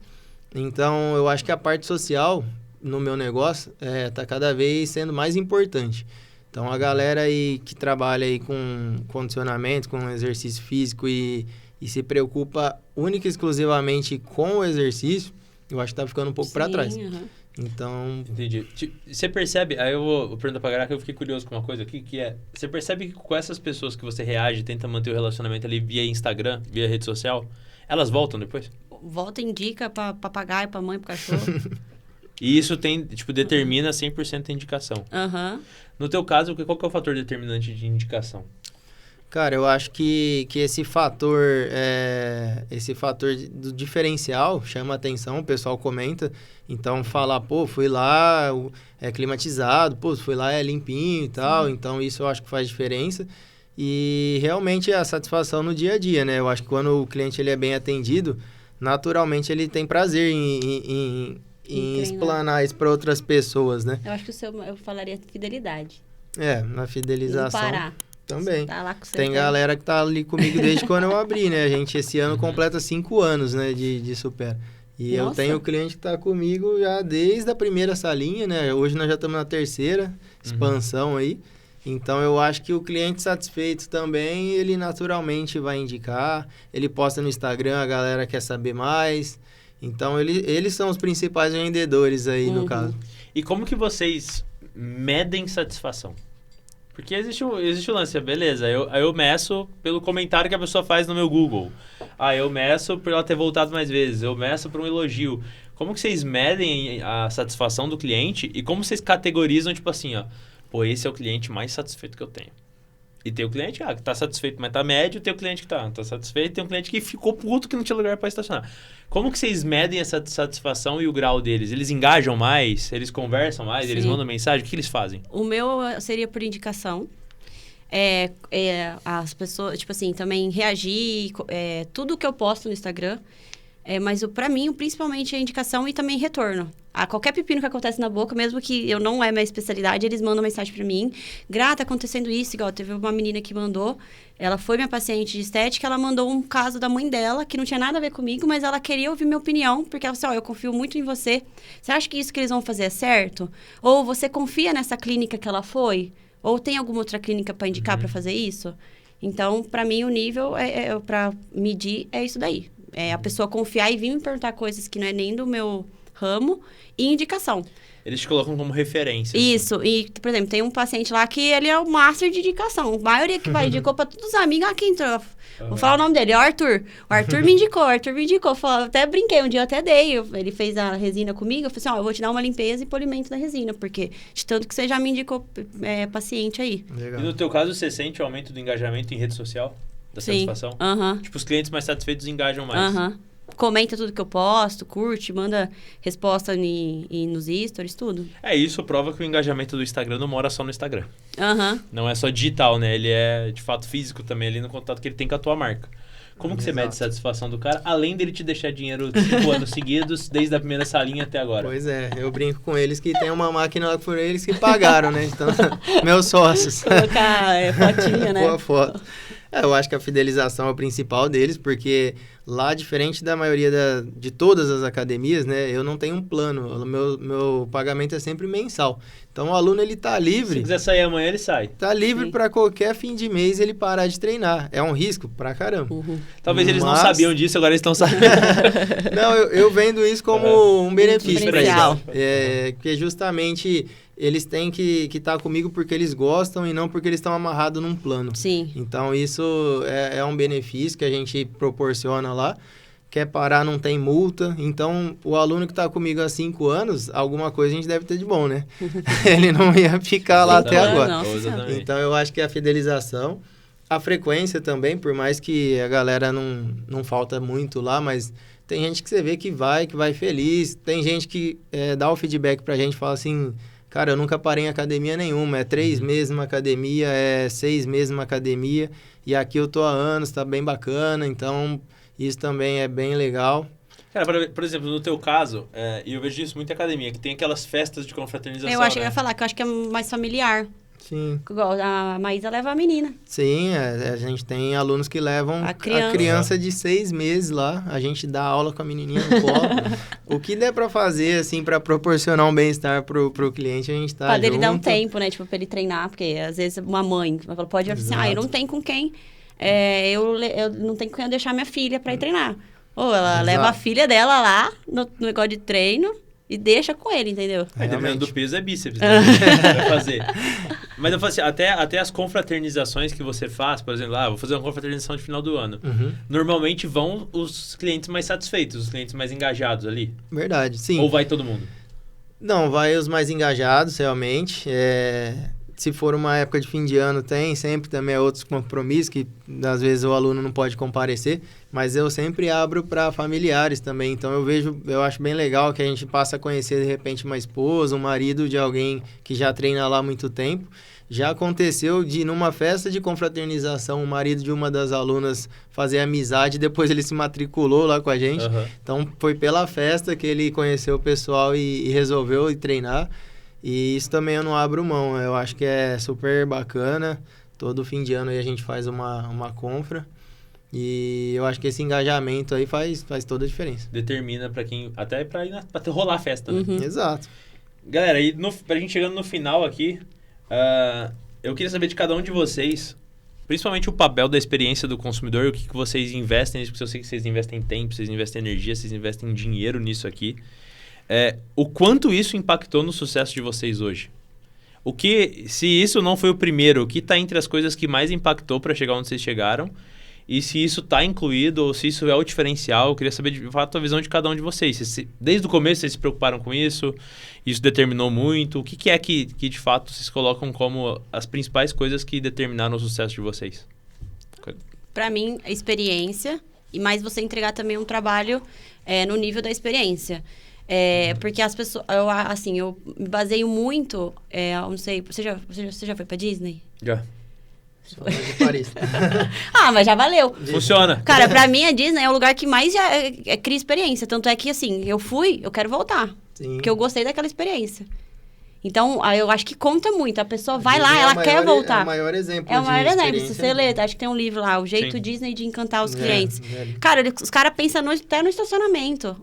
[SPEAKER 2] Então, eu acho que a parte social no meu negócio tá cada vez sendo mais importante. Então, a galera aí que trabalha aí com condicionamento, com exercício físico e se preocupa única e exclusivamente com o exercício, eu acho que tá ficando um pouco para trás.
[SPEAKER 3] Aham.
[SPEAKER 2] Então,
[SPEAKER 1] Entendi. Você percebe, aí eu vou perguntar pra galera que eu fiquei curioso com uma coisa aqui, que você percebe que com essas pessoas que você reage, tenta manter o relacionamento ali via Instagram, via rede social, elas voltam depois?
[SPEAKER 3] Volta e indica pra papagaio, pra mãe, pro cachorro.
[SPEAKER 1] E isso determina 100% a indicação.
[SPEAKER 3] Aham.
[SPEAKER 1] No teu caso, qual que é o fator determinante de indicação?
[SPEAKER 2] cara, eu acho que esse fator do diferencial chama atenção, o pessoal comenta. Então, fala, pô, fui lá, é climatizado, pô, fui lá, é limpinho e tal. Então, isso eu acho que faz diferença. E, realmente, a satisfação no dia a dia, né? Eu acho que quando o cliente ele é bem atendido, naturalmente, ele tem prazer em explanar isso para outras pessoas, né?
[SPEAKER 3] Eu acho que eu falaria fidelidade.
[SPEAKER 2] Na fidelização.
[SPEAKER 3] Não parar.
[SPEAKER 2] Também.
[SPEAKER 3] Tá lá com você.
[SPEAKER 2] Tem galera que tá ali comigo desde quando eu abri, né? A gente esse ano completa 5 anos, né, de Supera. E eu
[SPEAKER 3] Nossa.
[SPEAKER 2] tenho cliente que tá comigo já desde a primeira salinha, né? Hoje nós já estamos na terceira expansão aí. Então, eu acho que o cliente satisfeito também, ele naturalmente vai indicar. Ele posta no Instagram, a galera quer saber mais. Então, eles são os principais vendedores aí, no caso.
[SPEAKER 1] E como que vocês medem satisfação? Porque existe o lance, beleza, eu meço pelo comentário que a pessoa faz no meu Google. Eu meço por ela ter voltado mais vezes, eu meço por um elogio. Como que vocês medem a satisfação do cliente e como vocês categorizam, tipo assim, pô, esse é o cliente mais satisfeito que eu tenho. E tem o cliente que tá satisfeito, mas tá médio, tem o cliente que tá satisfeito, tem um cliente que ficou puto que não tinha lugar para estacionar. Como que vocês medem essa satisfação e o grau deles? Eles engajam mais? Eles conversam mais?
[SPEAKER 3] Sim.
[SPEAKER 1] Eles mandam mensagem? O que eles fazem?
[SPEAKER 3] O meu seria por indicação. As pessoas, tipo assim, também reagir, tudo que eu posto no Instagram. Mas pra mim, principalmente, é indicação e também retorno. Qualquer pepino que acontece na boca, mesmo que eu não é minha especialidade, eles mandam mensagem pra mim. Tá acontecendo isso, igual teve uma menina que mandou. Ela foi minha paciente de estética, ela mandou um caso da mãe dela, que não tinha nada a ver comigo, mas ela queria ouvir minha opinião, porque ela disse, eu confio muito em você. Você acha que isso que eles vão fazer é certo? Ou você confia nessa clínica que ela foi? Ou tem alguma outra clínica pra indicar pra fazer isso? Então, pra mim, o nível pra medir é isso daí. A pessoa confiar e vir me perguntar coisas que não é nem do meu ramo e indicação.
[SPEAKER 1] Eles te colocam como referência.
[SPEAKER 3] Isso. E, por exemplo, tem um paciente lá que ele é o master de indicação. A maioria que vai indicou pra todos os amigos. Quem entrou? Vou falar o nome dele, é o Arthur. O Arthur me indicou, até brinquei, um dia eu até dei. Ele fez a resina comigo, eu falei assim, eu vou te dar uma limpeza e polimento da resina, porque de tanto que você já me indicou paciente aí.
[SPEAKER 2] Legal.
[SPEAKER 1] E no teu caso, você sente o aumento do engajamento em rede social? Da satisfação? Tipo, os clientes mais satisfeitos engajam mais.
[SPEAKER 3] Comenta tudo que eu posto, curte, manda resposta nos stories, tudo.
[SPEAKER 1] Isso prova que o engajamento do Instagram não mora só no Instagram.
[SPEAKER 3] Aham.
[SPEAKER 1] Não é só digital, né? Ele é, de fato, físico também, ali no contato que ele tem com a tua marca. Como que você mede a satisfação do cara, além dele te deixar dinheiro 5 anos seguidos, desde a primeira salinha até agora?
[SPEAKER 2] Pois é, eu brinco com eles que tem uma máquina lá que foram eles que pagaram, né? Então, meus sócios.
[SPEAKER 3] Colocar fotinha, né?
[SPEAKER 2] Boa foto. Eu acho que a fidelização é o principal deles, porque lá, diferente da maioria de todas as academias, né, eu não tenho um plano, meu pagamento é sempre mensal. Então, o aluno, ele tá
[SPEAKER 1] Se
[SPEAKER 2] livre,
[SPEAKER 1] quiser sair amanhã, ele sai.
[SPEAKER 2] tá livre
[SPEAKER 3] Sim.
[SPEAKER 2] para qualquer fim de mês ele parar de treinar. É um risco pra caramba.
[SPEAKER 1] Talvez eles não
[SPEAKER 2] Mas-
[SPEAKER 1] sabiam disso, agora eles estão sabendo.
[SPEAKER 2] Não, eu vendo isso como um benefício para eles.
[SPEAKER 3] Diferencial.
[SPEAKER 2] Que justamente eles têm que estar comigo porque eles gostam e não porque eles estão amarrados num plano.
[SPEAKER 3] Sim.
[SPEAKER 2] Então, isso é um benefício que a gente proporciona lá. Quer parar, não tem multa. Então, o aluno que está comigo há 5 anos, alguma coisa a gente deve ter de bom, né? Ele não ia ficar lá até
[SPEAKER 3] Exatamente.
[SPEAKER 2] agora.
[SPEAKER 3] Nossa
[SPEAKER 1] Exatamente.
[SPEAKER 2] Então, eu acho que a fidelização, a frequência também, por mais que a galera não falta muito lá, mas tem gente que você vê que vai feliz. Tem gente que dá o feedback pra gente e fala assim, cara, eu nunca parei em academia nenhuma. É 3 meses numa academia, é 6 meses numa academia. E aqui eu tô há anos, tá bem bacana. Então, isso também é bem legal.
[SPEAKER 1] Cara, por exemplo, no teu caso, e eu vejo isso muito em academia, que tem aquelas festas de confraternização,
[SPEAKER 3] Eu acho que eu
[SPEAKER 1] né?
[SPEAKER 3] ia falar que eu acho que é mais familiar.
[SPEAKER 2] Sim,
[SPEAKER 3] Igual a Maísa leva a menina.
[SPEAKER 2] sim, a gente tem alunos que levam
[SPEAKER 3] A
[SPEAKER 2] a
[SPEAKER 3] criança.
[SPEAKER 2] criança de 6 meses lá, a gente dá aula com a menininha no colo. O que der pra fazer, assim, pra proporcionar um bem-estar pro cliente, a gente tá
[SPEAKER 3] Pra dele dar um
[SPEAKER 2] junto.
[SPEAKER 3] tempo, né? Tipo, pra ele treinar. Porque às vezes uma mãe pode assim, eu não tenho com quem. Eu não tenho com quem eu deixar minha filha pra ir treinar. Ou ela
[SPEAKER 2] Exato.
[SPEAKER 3] leva a filha dela lá no negócio de treino e deixa com ele, entendeu?
[SPEAKER 1] Aí, dependendo
[SPEAKER 2] Realmente.
[SPEAKER 1] do peso, é bíceps, né? Vai fazer. Mas eu falo assim, até as confraternizações que você faz, por exemplo, vou fazer uma confraternização de final do ano.
[SPEAKER 2] Uhum.
[SPEAKER 1] Normalmente vão os clientes mais satisfeitos, os clientes mais engajados ali.
[SPEAKER 2] Verdade, sim.
[SPEAKER 1] Ou vai todo mundo?
[SPEAKER 2] Não, vai os mais engajados, realmente. Se for uma época de fim de ano, tem sempre também outros compromissos que às vezes o aluno não pode comparecer, mas eu sempre abro para familiares também. Então eu acho bem legal que a gente passa a conhecer de repente uma esposa, um marido de alguém que já treina lá há muito tempo. Já aconteceu de numa festa de confraternização, o marido de uma das alunas fazer amizade, depois ele se matriculou lá com a gente.
[SPEAKER 1] Aham.
[SPEAKER 2] Então foi pela festa que ele conheceu o pessoal e resolveu ir treinar. E isso também eu não abro mão, eu acho que é super bacana. Todo fim de ano aí a gente faz uma confra. E eu acho que esse engajamento aí faz toda a diferença.
[SPEAKER 1] Determina pra quem... Até pra rolar a festa, né?
[SPEAKER 2] Exato.
[SPEAKER 1] Galera, e pra gente chegando no final aqui, eu queria saber de cada um de vocês, principalmente o papel da experiência do consumidor e o que vocês investem nisso, porque eu sei que vocês investem tempo, vocês investem energia, vocês investem dinheiro nisso aqui. O quanto isso impactou no sucesso de vocês hoje? Se isso não foi o primeiro, o que está entre as coisas que mais impactou para chegar onde vocês chegaram? E se isso está incluído ou se isso é o diferencial? Eu queria saber de fato a visão de cada um de vocês. Desde o começo vocês se preocuparam com isso? Isso determinou muito? O que é que de fato vocês colocam como as principais coisas que determinaram o sucesso de vocês?
[SPEAKER 3] Pra mim, a experiência e mais você entregar também um trabalho no nível da experiência. Porque as pessoas... Eu me baseio muito... eu não sei... Você já foi pra Disney?
[SPEAKER 1] Já.
[SPEAKER 2] De Paris.
[SPEAKER 3] Mas já valeu.
[SPEAKER 1] Funciona.
[SPEAKER 3] Cara, pra mim a Disney é o lugar que mais cria experiência. Tanto é que, assim, eu quero voltar.
[SPEAKER 2] Sim.
[SPEAKER 3] Porque eu gostei daquela experiência. Então, eu acho que conta muito. A pessoa vai
[SPEAKER 2] Disney
[SPEAKER 3] lá,
[SPEAKER 2] é
[SPEAKER 3] ela
[SPEAKER 2] o
[SPEAKER 3] quer
[SPEAKER 2] maior-
[SPEAKER 3] voltar.
[SPEAKER 2] É o maior exemplo
[SPEAKER 3] É o maior
[SPEAKER 2] de
[SPEAKER 3] exemplo. Se
[SPEAKER 2] experiência.
[SPEAKER 3] você lê, acho que tem um livro lá, O Jeito
[SPEAKER 1] Sim.
[SPEAKER 3] Disney de Encantar os Clientes.
[SPEAKER 2] Velho.
[SPEAKER 3] Cara, os caras pensam até no estacionamento.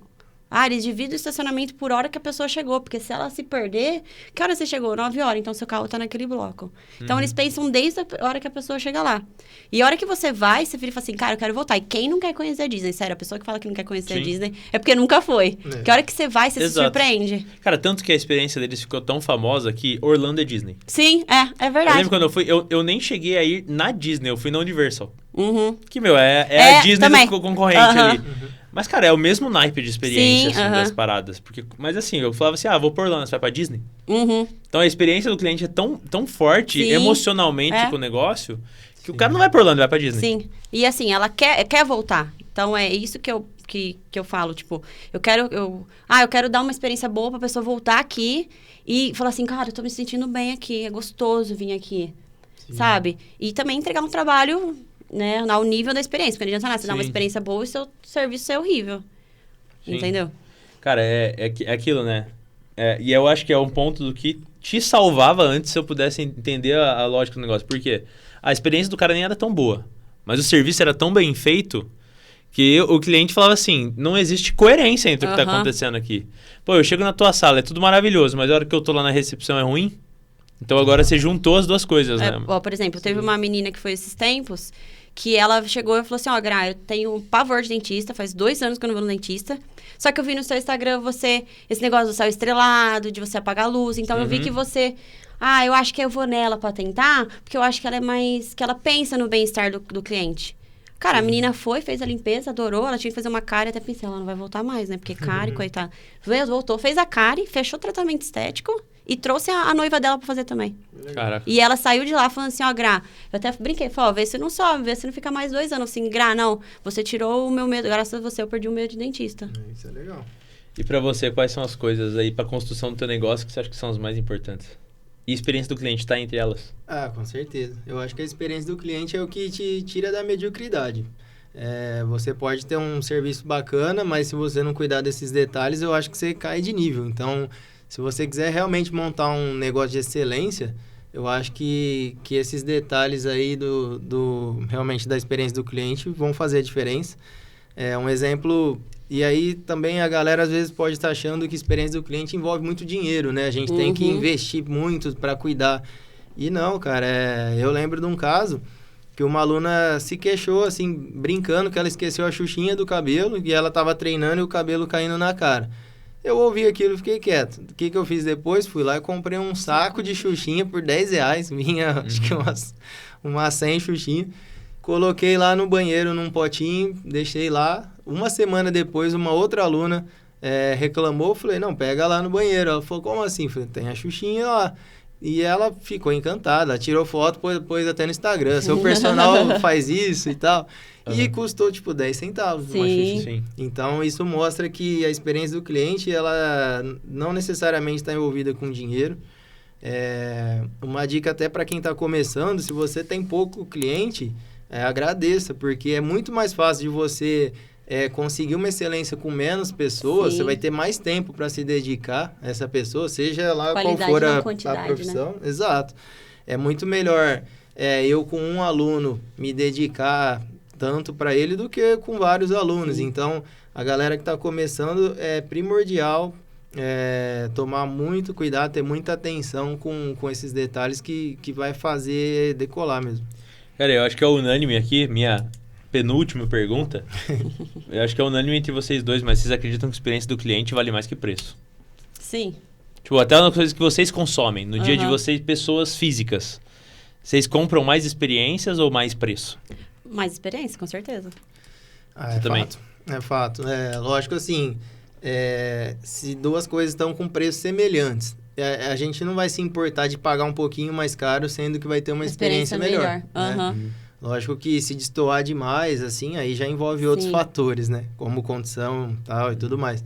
[SPEAKER 3] Eles dividem o estacionamento por hora que a pessoa chegou. Porque se ela se perder... Que hora você chegou? 9 horas. Então, seu carro tá naquele bloco. Então, eles pensam desde a hora que a pessoa chega lá. E a hora que você vai, você vira e fala assim... Cara, eu quero voltar. E quem não quer conhecer a Disney? Sério, a pessoa que fala que não quer conhecer a
[SPEAKER 1] Sim.
[SPEAKER 3] Disney... É porque nunca foi. Que a hora que você vai, você se
[SPEAKER 1] Exato.
[SPEAKER 3] surpreende.
[SPEAKER 1] Cara, tanto que a experiência deles ficou tão famosa que Orlando é Disney.
[SPEAKER 3] Sim, é
[SPEAKER 1] Eu
[SPEAKER 3] verdade.
[SPEAKER 1] lembro quando eu fui, eu nem cheguei a ir na Disney, eu fui na Universal.
[SPEAKER 3] Uhum.
[SPEAKER 1] Que, é a Disney
[SPEAKER 3] também.
[SPEAKER 1] do concorrente
[SPEAKER 3] Aham.
[SPEAKER 1] ali. Mas, cara, é o mesmo naipe de experiência,
[SPEAKER 3] Sim,
[SPEAKER 1] assim,
[SPEAKER 3] aham.
[SPEAKER 1] das paradas. Mas assim, eu falava assim, vou por Orlando, você vai pra Disney?
[SPEAKER 3] Uhum.
[SPEAKER 1] Então a experiência do cliente é tão forte
[SPEAKER 3] Sim.
[SPEAKER 1] emocionalmente com o negócio que o cara não vai por Orlando, vai pra Disney.
[SPEAKER 3] Sim. E assim, ela quer voltar. Então é isso que eu falo, tipo, eu quero dar uma experiência boa pra pessoa voltar aqui e falar assim, cara, eu tô me sentindo bem aqui, é gostoso vir aqui, sabe? E também entregar um trabalho, né, ao nível da experiência, porque não adianta nada, você dar uma
[SPEAKER 1] Sim.
[SPEAKER 3] experiência boa e seu serviço é horrível.
[SPEAKER 1] Sim.
[SPEAKER 3] Entendeu?
[SPEAKER 1] Cara, é aquilo, né? E eu acho que é um ponto do que te salvava antes se eu pudesse entender a lógica do negócio. Por quê? A experiência do cara nem era tão boa. Mas o serviço era tão bem feito que o cliente falava assim, não existe coerência entre o que está acontecendo aqui. Pô, eu chego na tua sala, é tudo maravilhoso, mas a hora que eu tô lá na recepção é ruim? Então agora você juntou as duas coisas, né?
[SPEAKER 3] Ó, por exemplo, teve uma menina que foi esses tempos, que ela chegou e falou assim, ó, Gra, eu tenho pavor de dentista, faz 2 anos que eu não vou no dentista, só que eu vi no seu Instagram esse negócio do céu estrelado, de você apagar a luz, então eu vi que você... eu acho que eu vou nela pra tentar, porque eu acho que ela é mais... que ela pensa no bem-estar do cliente. Cara, a menina fez a limpeza, adorou, ela tinha que fazer uma cárie, até pensei, ela não vai voltar mais, né? Porque cárie, coitada. Voltou, fez a cárie, fechou o tratamento estético e trouxe a noiva dela pra fazer também.
[SPEAKER 1] Caraca.
[SPEAKER 3] E ela saiu de lá falando assim, ó, Gra, eu até brinquei, falei, ó, vê se não sobe, vê se não fica mais 2 anos. Assim, Gra, não, você tirou o meu medo, graças a você eu perdi o medo de dentista.
[SPEAKER 2] Isso é legal.
[SPEAKER 1] E pra você, quais são as coisas aí pra construção do teu negócio que você acha que são as mais importantes? E a experiência do cliente tá entre elas?
[SPEAKER 2] Com certeza. Eu acho que a experiência do cliente é o que te tira da mediocridade. Você pode ter um serviço bacana, mas se você não cuidar desses detalhes, eu acho que você cai de nível. Então, se você quiser realmente montar um negócio de excelência, eu acho que esses detalhes aí realmente da experiência do cliente vão fazer a diferença. Um exemplo... E aí também a galera às vezes pode estar achando que a experiência do cliente envolve muito dinheiro, né? A gente tem que investir muito para cuidar. E não, cara, eu lembro de um caso que uma aluna se queixou, assim, brincando que ela esqueceu a xuxinha do cabelo e ela estava treinando e o cabelo caindo na cara. Eu ouvi aquilo e fiquei quieto. O que eu fiz depois? Fui lá e comprei um saco de xuxinha por R$10. Vinha, acho que umas 100 xuxinhas. Coloquei lá no banheiro, num potinho, deixei lá. Uma semana depois, uma outra aluna reclamou. Falei, não, pega lá no banheiro. Ela falou, como assim? Falei, tem a xuxinha lá. E ela ficou encantada. Ela tirou foto, pôs até no Instagram. Seu personal faz isso e tal. E custou, tipo, 10 centavos uma xuxinha. Sim. Então, isso mostra que a experiência do cliente, ela não necessariamente está envolvida com dinheiro. Uma dica até para quem está começando, se você tem pouco cliente... agradeça, porque é muito mais fácil de você conseguir uma excelência com menos pessoas. Sim. Você vai ter mais tempo para se dedicar a essa pessoa, seja lá qual for a profissão. Né? Exato. É muito melhor eu com um aluno me dedicar tanto para ele do que com vários alunos. Sim. Então, a galera que está começando é primordial tomar muito cuidado, ter muita atenção com esses detalhes que vai fazer decolar mesmo.
[SPEAKER 1] Cara, eu acho que é unânime aqui, minha penúltima pergunta. Eu acho que é unânime entre vocês dois, mas vocês acreditam que a experiência do cliente vale mais que preço?
[SPEAKER 3] Sim.
[SPEAKER 1] Tipo, até uma coisa que vocês consomem, no dia de vocês, pessoas físicas. Vocês compram mais experiências ou mais preço?
[SPEAKER 3] Mais experiência, com certeza.
[SPEAKER 1] Você também?
[SPEAKER 2] É fato. Lógico assim, se duas coisas estão com preços semelhantes, a gente não vai se importar de pagar um pouquinho mais caro, sendo que vai ter uma experiência melhor. Né? Lógico que se destoar demais, assim, aí já envolve outros fatores, né? Como condição tal e tudo mais.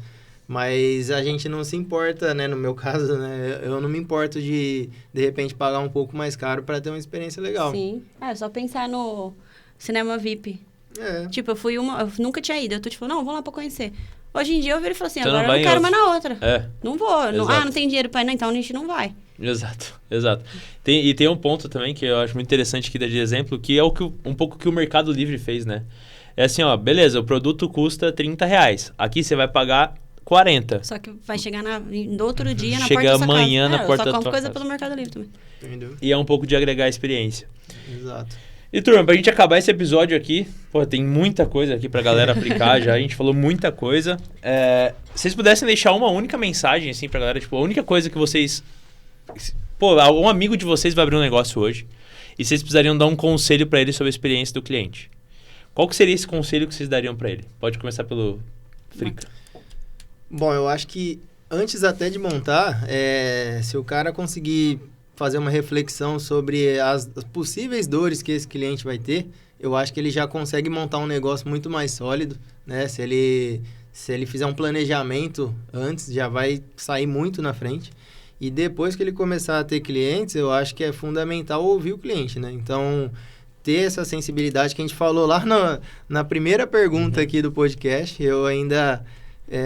[SPEAKER 2] Mas a gente não se importa, né? No meu caso, né? Eu não me importo de repente, pagar um pouco mais caro para ter uma experiência legal.
[SPEAKER 3] Sim. É só pensar no cinema VIP. Tipo, eu nunca tinha ido. Eu tô tipo, não, vou lá pra conhecer. Hoje em dia eu viro e falo assim, agora eu não quero mais na outra. Não vou. Não tem dinheiro pra ir, não, então a gente não vai.
[SPEAKER 1] Exato. Tem um ponto também que eu acho muito interessante aqui dar de exemplo, que é um pouco que o Mercado Livre fez, né? É assim, ó, beleza, o produto custa R$30. Aqui você vai pagar 40.
[SPEAKER 3] Só que vai chegar no outro dia na
[SPEAKER 1] porta da sua casa. Chega amanhã na porta da tua casa.
[SPEAKER 3] Eu só compro coisa pelo Mercado Livre também.
[SPEAKER 2] Entendeu?
[SPEAKER 1] E é um pouco de agregar a experiência.
[SPEAKER 2] Exato.
[SPEAKER 1] E, turma, pra gente acabar esse episódio aqui, tem muita coisa aqui pra galera aplicar já, a gente falou muita coisa. Se vocês pudessem deixar uma única mensagem, assim, pra galera, tipo, a única coisa que vocês... um amigo de vocês vai abrir um negócio hoje, e vocês precisariam dar um conselho pra ele sobre a experiência do cliente. Qual que seria esse conselho que vocês dariam pra ele? Pode começar pelo Frica.
[SPEAKER 2] Bom, eu acho que antes até de montar, se o cara conseguir fazer uma reflexão sobre as possíveis dores que esse cliente vai ter, eu acho que ele já consegue montar um negócio muito mais sólido, né? Se ele fizer um planejamento antes, já vai sair muito na frente. E depois que ele começar a ter clientes, eu acho que é fundamental ouvir o cliente, né? Então, ter essa sensibilidade que a gente falou lá na primeira pergunta aqui do podcast, eu ainda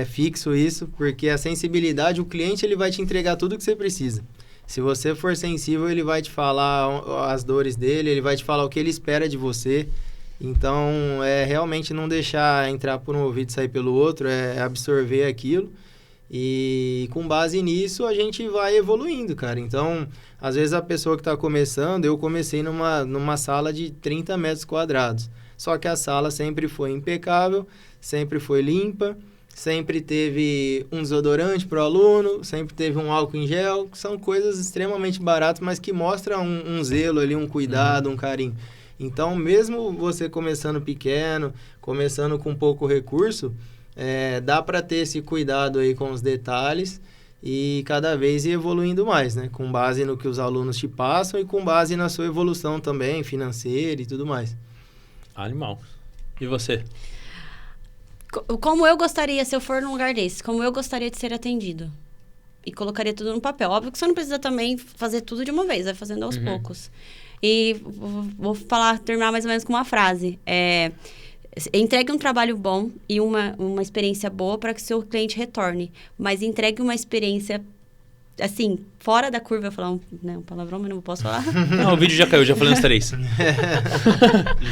[SPEAKER 2] fixo isso, porque a sensibilidade, o cliente ele vai te entregar tudo que você precisa. Se você for sensível, ele vai te falar as dores dele, ele vai te falar o que ele espera de você. Então, é realmente não deixar entrar por um ouvido e sair pelo outro, é absorver aquilo. E com base nisso, a gente vai evoluindo, cara. Então, às vezes a pessoa que está começando, eu comecei numa sala de 30 metros quadrados. Só que a sala sempre foi impecável, sempre foi limpa, sempre teve um desodorante para o aluno, sempre teve um álcool em gel. São coisas extremamente baratas, mas que mostram um zelo ali, um cuidado, um carinho. Então, mesmo você começando pequeno, começando com pouco recurso, dá para ter esse cuidado aí com os detalhes e cada vez ir evoluindo mais, né? Com base no que os alunos te passam e com base na sua evolução também, financeira e tudo mais.
[SPEAKER 1] Animal. E você?
[SPEAKER 3] Como eu gostaria, se eu for num lugar desse, como eu gostaria de ser atendido? E colocaria tudo no papel. Óbvio que você não precisa também fazer tudo de uma vez, vai fazendo aos poucos. E vou terminar mais ou menos com uma frase. Entregue um trabalho bom e uma experiência boa para que o seu cliente retorne. Mas entregue uma experiência, assim, fora da curva. Eu vou falar um palavrão, mas não posso falar.
[SPEAKER 1] Não, o vídeo já caiu, já falei uns 3.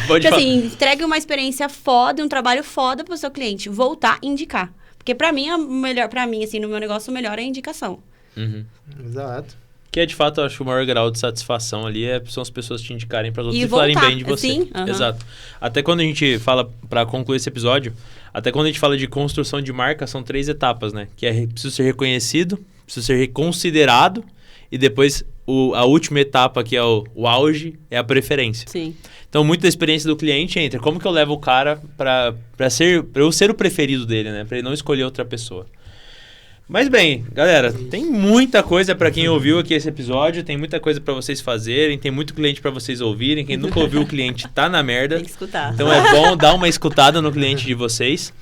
[SPEAKER 1] Pode falar.
[SPEAKER 3] Assim, entregue uma experiência foda, um trabalho foda para o seu cliente. Voltar e indicar. Porque para mim, assim, no meu negócio, o melhor é a indicação.
[SPEAKER 2] Exato.
[SPEAKER 1] Que é, de fato, eu acho que o maior grau de satisfação ali são as pessoas te indicarem para os outros e
[SPEAKER 3] voltar,
[SPEAKER 1] falarem bem de você.
[SPEAKER 3] Sim,
[SPEAKER 1] Exato. Até quando a gente fala, para concluir esse episódio, até quando a gente fala de construção de marca, são 3 etapas, né? Que é preciso ser reconhecido, preciso ser considerado e depois a última etapa, que é o auge, é a preferência.
[SPEAKER 3] Sim.
[SPEAKER 1] Então, muito da experiência do cliente entra. Como que eu levo o cara para eu ser o preferido dele, né? Para ele não escolher outra pessoa. Mas bem, galera, tem muita coisa para quem ouviu aqui esse episódio, tem muita coisa para vocês fazerem, tem muito cliente para vocês ouvirem. Quem nunca ouviu o cliente tá na merda.
[SPEAKER 3] Tem que escutar.
[SPEAKER 1] Então é bom dar uma escutada no cliente de vocês.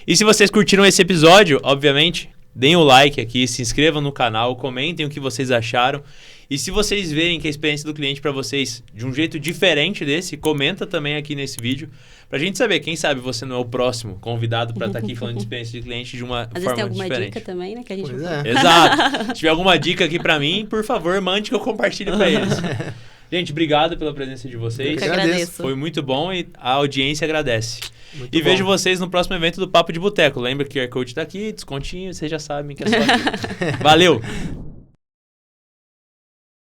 [SPEAKER 1] E se vocês curtiram esse episódio, obviamente, deem o like aqui, se inscrevam no canal, comentem o que vocês acharam. E se vocês verem que a experiência do cliente para vocês de um jeito diferente desse, comenta também aqui nesse vídeo. Pra gente saber, quem sabe você não é o próximo convidado para estar aqui falando de experiência de cliente de uma forma diferente. Às vezes tem alguma
[SPEAKER 3] dica também, né? Que a gente
[SPEAKER 1] Exato. Se tiver alguma dica aqui para mim, por favor, mande que eu compartilhe para eles. Gente, obrigado pela presença de vocês.
[SPEAKER 3] Eu que agradeço.
[SPEAKER 1] Foi muito bom e a audiência agradece.
[SPEAKER 2] Muito
[SPEAKER 1] e
[SPEAKER 2] bom.
[SPEAKER 1] Vejo vocês no próximo evento do Papo de Boteco. Lembra que o QR Code tá aqui, descontinho, vocês já sabem que é só aqui. Valeu!